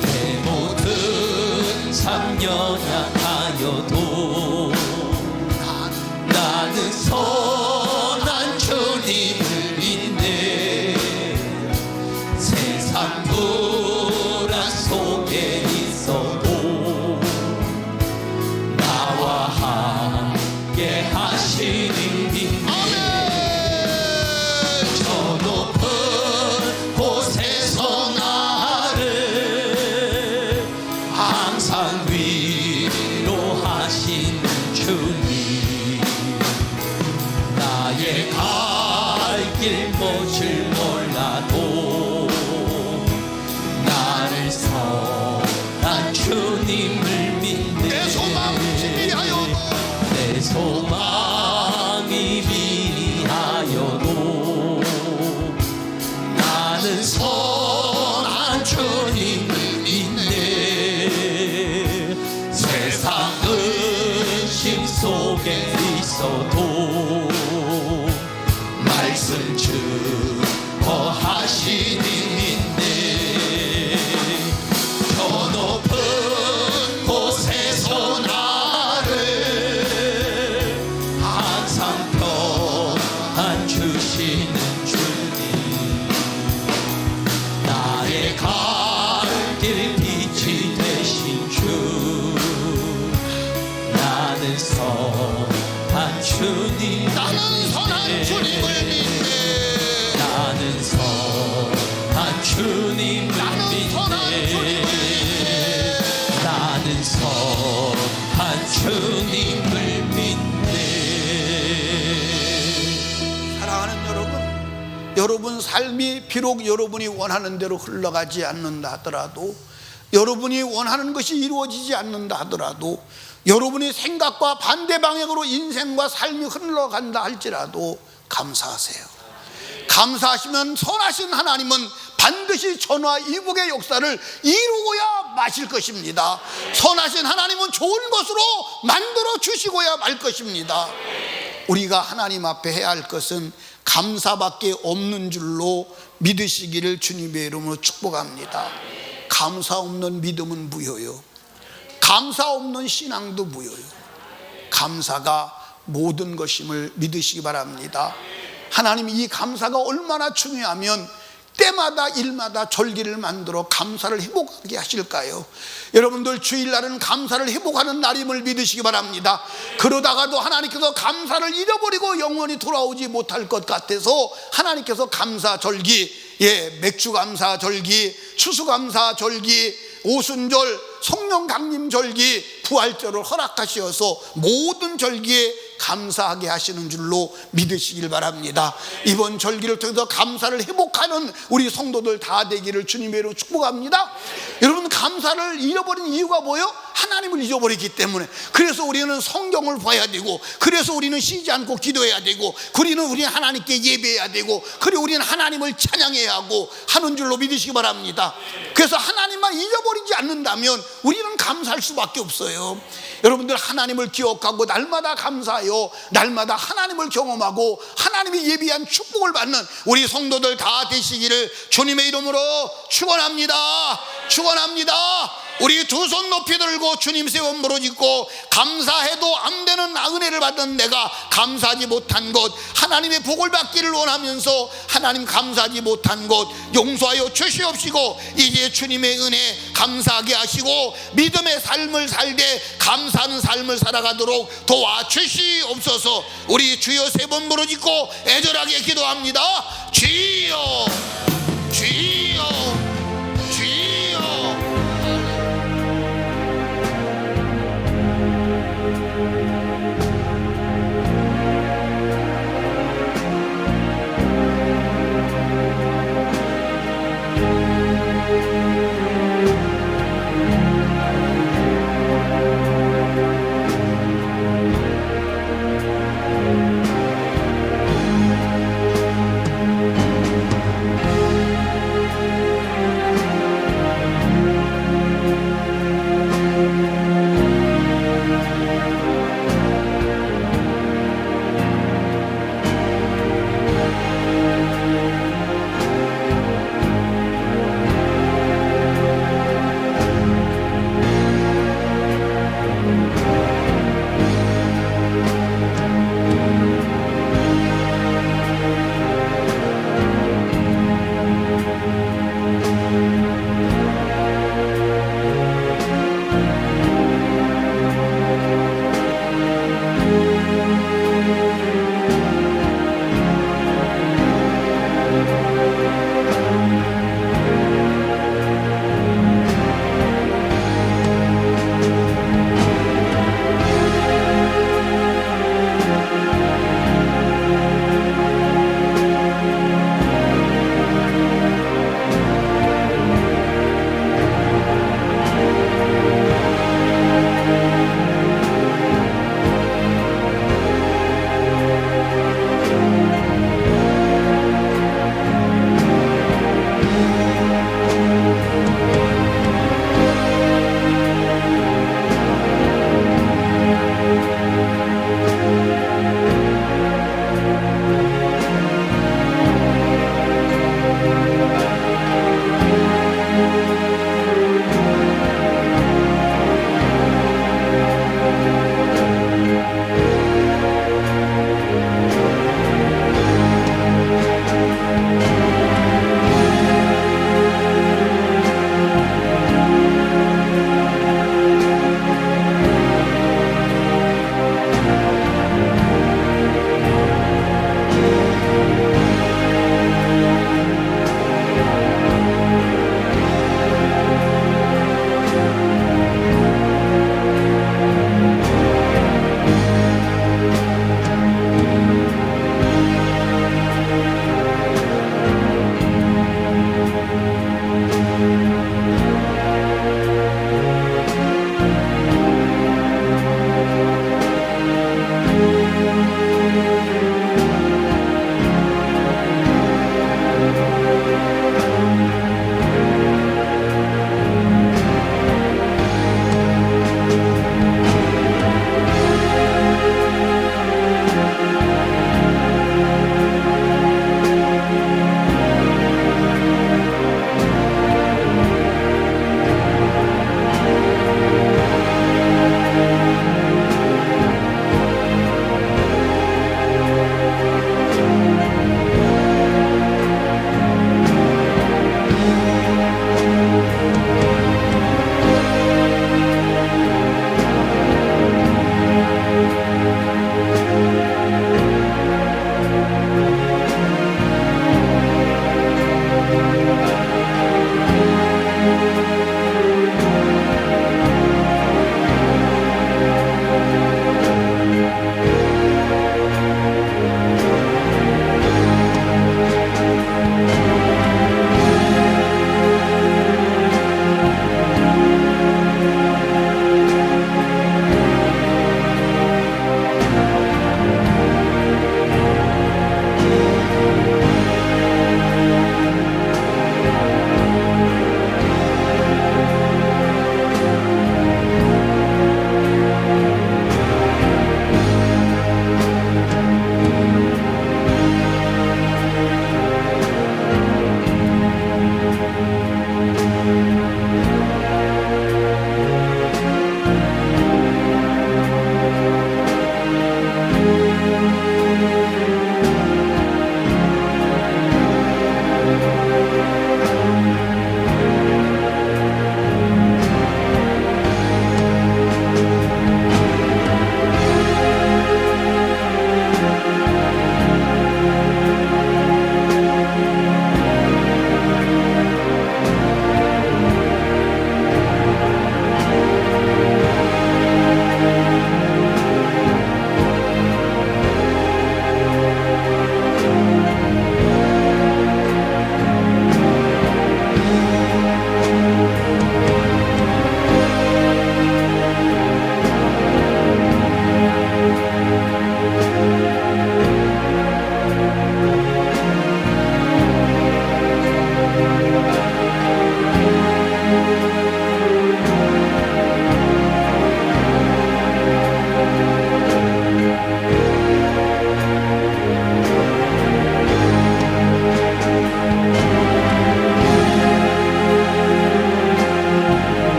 내 모든 삶 연약하여도 나는 선한 주님을 믿네. 세상 불안 속에 있어도 나와 함께 하시는 믿네. 저 높은 곳에서 나를 항상 위로하시는 주님, 나의 갈 길 뭣을 몰라도 나를 선한 주님을 믿네. 내 소망이 미리하여도 내 소망이 미리하여도 나는 선한 주님을 믿네. 세상 의심 속에 있어도 말씀 증거하시니 믿네. 저 높은 곳에서 나를 항상 평안 주시는 주님, 나의 갈 길 빛이 되신 주, 나는 선한 주님, 나는 선한 주님을 믿네. 나는 선한 주님을 나는 선한 주님을 믿네. 나는 선한 주님을 믿네. 사랑하는 여러분 삶이 비록 여러분이 원하는 대로 흘러가지 않는다 하더라도, 여러분이 원하는 것이 이루어지지 않는다 하더라도, 여러분의 생각과 반대 방향으로 인생과 삶이 흘러간다 할지라도 감사하세요. 감사하시면 선하신 하나님은 반드시 전화 이복의 역사를 이루고야 마실 것입니다. 선하신 하나님은 좋은 것으로 만들어 주시고야 말 것입니다. 우리가 하나님 앞에 해야 할 것은 감사밖에 없는 줄로 믿으시기를 주님의 이름으로 축복합니다. 감사 없는 믿음은 무효요, 감사 없는 신앙도 무효요. 감사가 모든 것임을 믿으시기 바랍니다. 하나님, 이 감사가 얼마나 중요하면 때마다 일마다 절기를 만들어 감사를 회복하게 하실까요? 여러분들 주일날은 감사를 회복하는 날임을 믿으시기 바랍니다. 그러다가도 하나님께서 감사를 잃어버리고 영원히 돌아오지 못할 것 같아서 하나님께서 감사절기, 맥주감사절기, 추수감사절기, 오순절, 성령강림절기, 부활절을 허락하시어서 모든 절기에 감사하게 하시는 줄로 믿으시길 바랍니다. 이번 절기를 통해서 감사를 회복하는 우리 성도들 다 되기를 주님의 이름으로 축복합니다. 여러분, 감사를 잃어버린 이유가 뭐예요? 하나님을 잊어버렸기 때문에. 그래서 우리는 성경을 봐야 되고, 그래서 우리는 쉬지 않고 기도해야 되고, 우리는 하나님께 예배해야 되고, 그리고 우리는 하나님을 찬양해야 하고 하는 줄로 믿으시기 바랍니다. 그래서 하나님만 잊어버리지 않는다면 우리는 감사할 수밖에 없어요. 여러분들, 하나님을 기억하고 날마다 감사하여 날마다 하나님을 경험하고 하나님이 예비한 축복을 받는 우리 성도들 다 되시기를 주님의 이름으로 축원합니다. 축원합니다. 우리 두 손 높이 들고 주님 세워 무릎짓고, 감사해도 안 되는 은혜를 받은 내가 감사하지 못한 것, 하나님의 복을 받기를 원하면서 하나님 감사하지 못한 것 용서하여 주시옵시고, 이제 주님의 은혜 감사하게 하시고 믿음의 삶을 살되 감사하는 삶을 살아가도록 도와주시옵소서. 우리 주여 세 번 무릎짓고 애절하게 기도합니다. 주여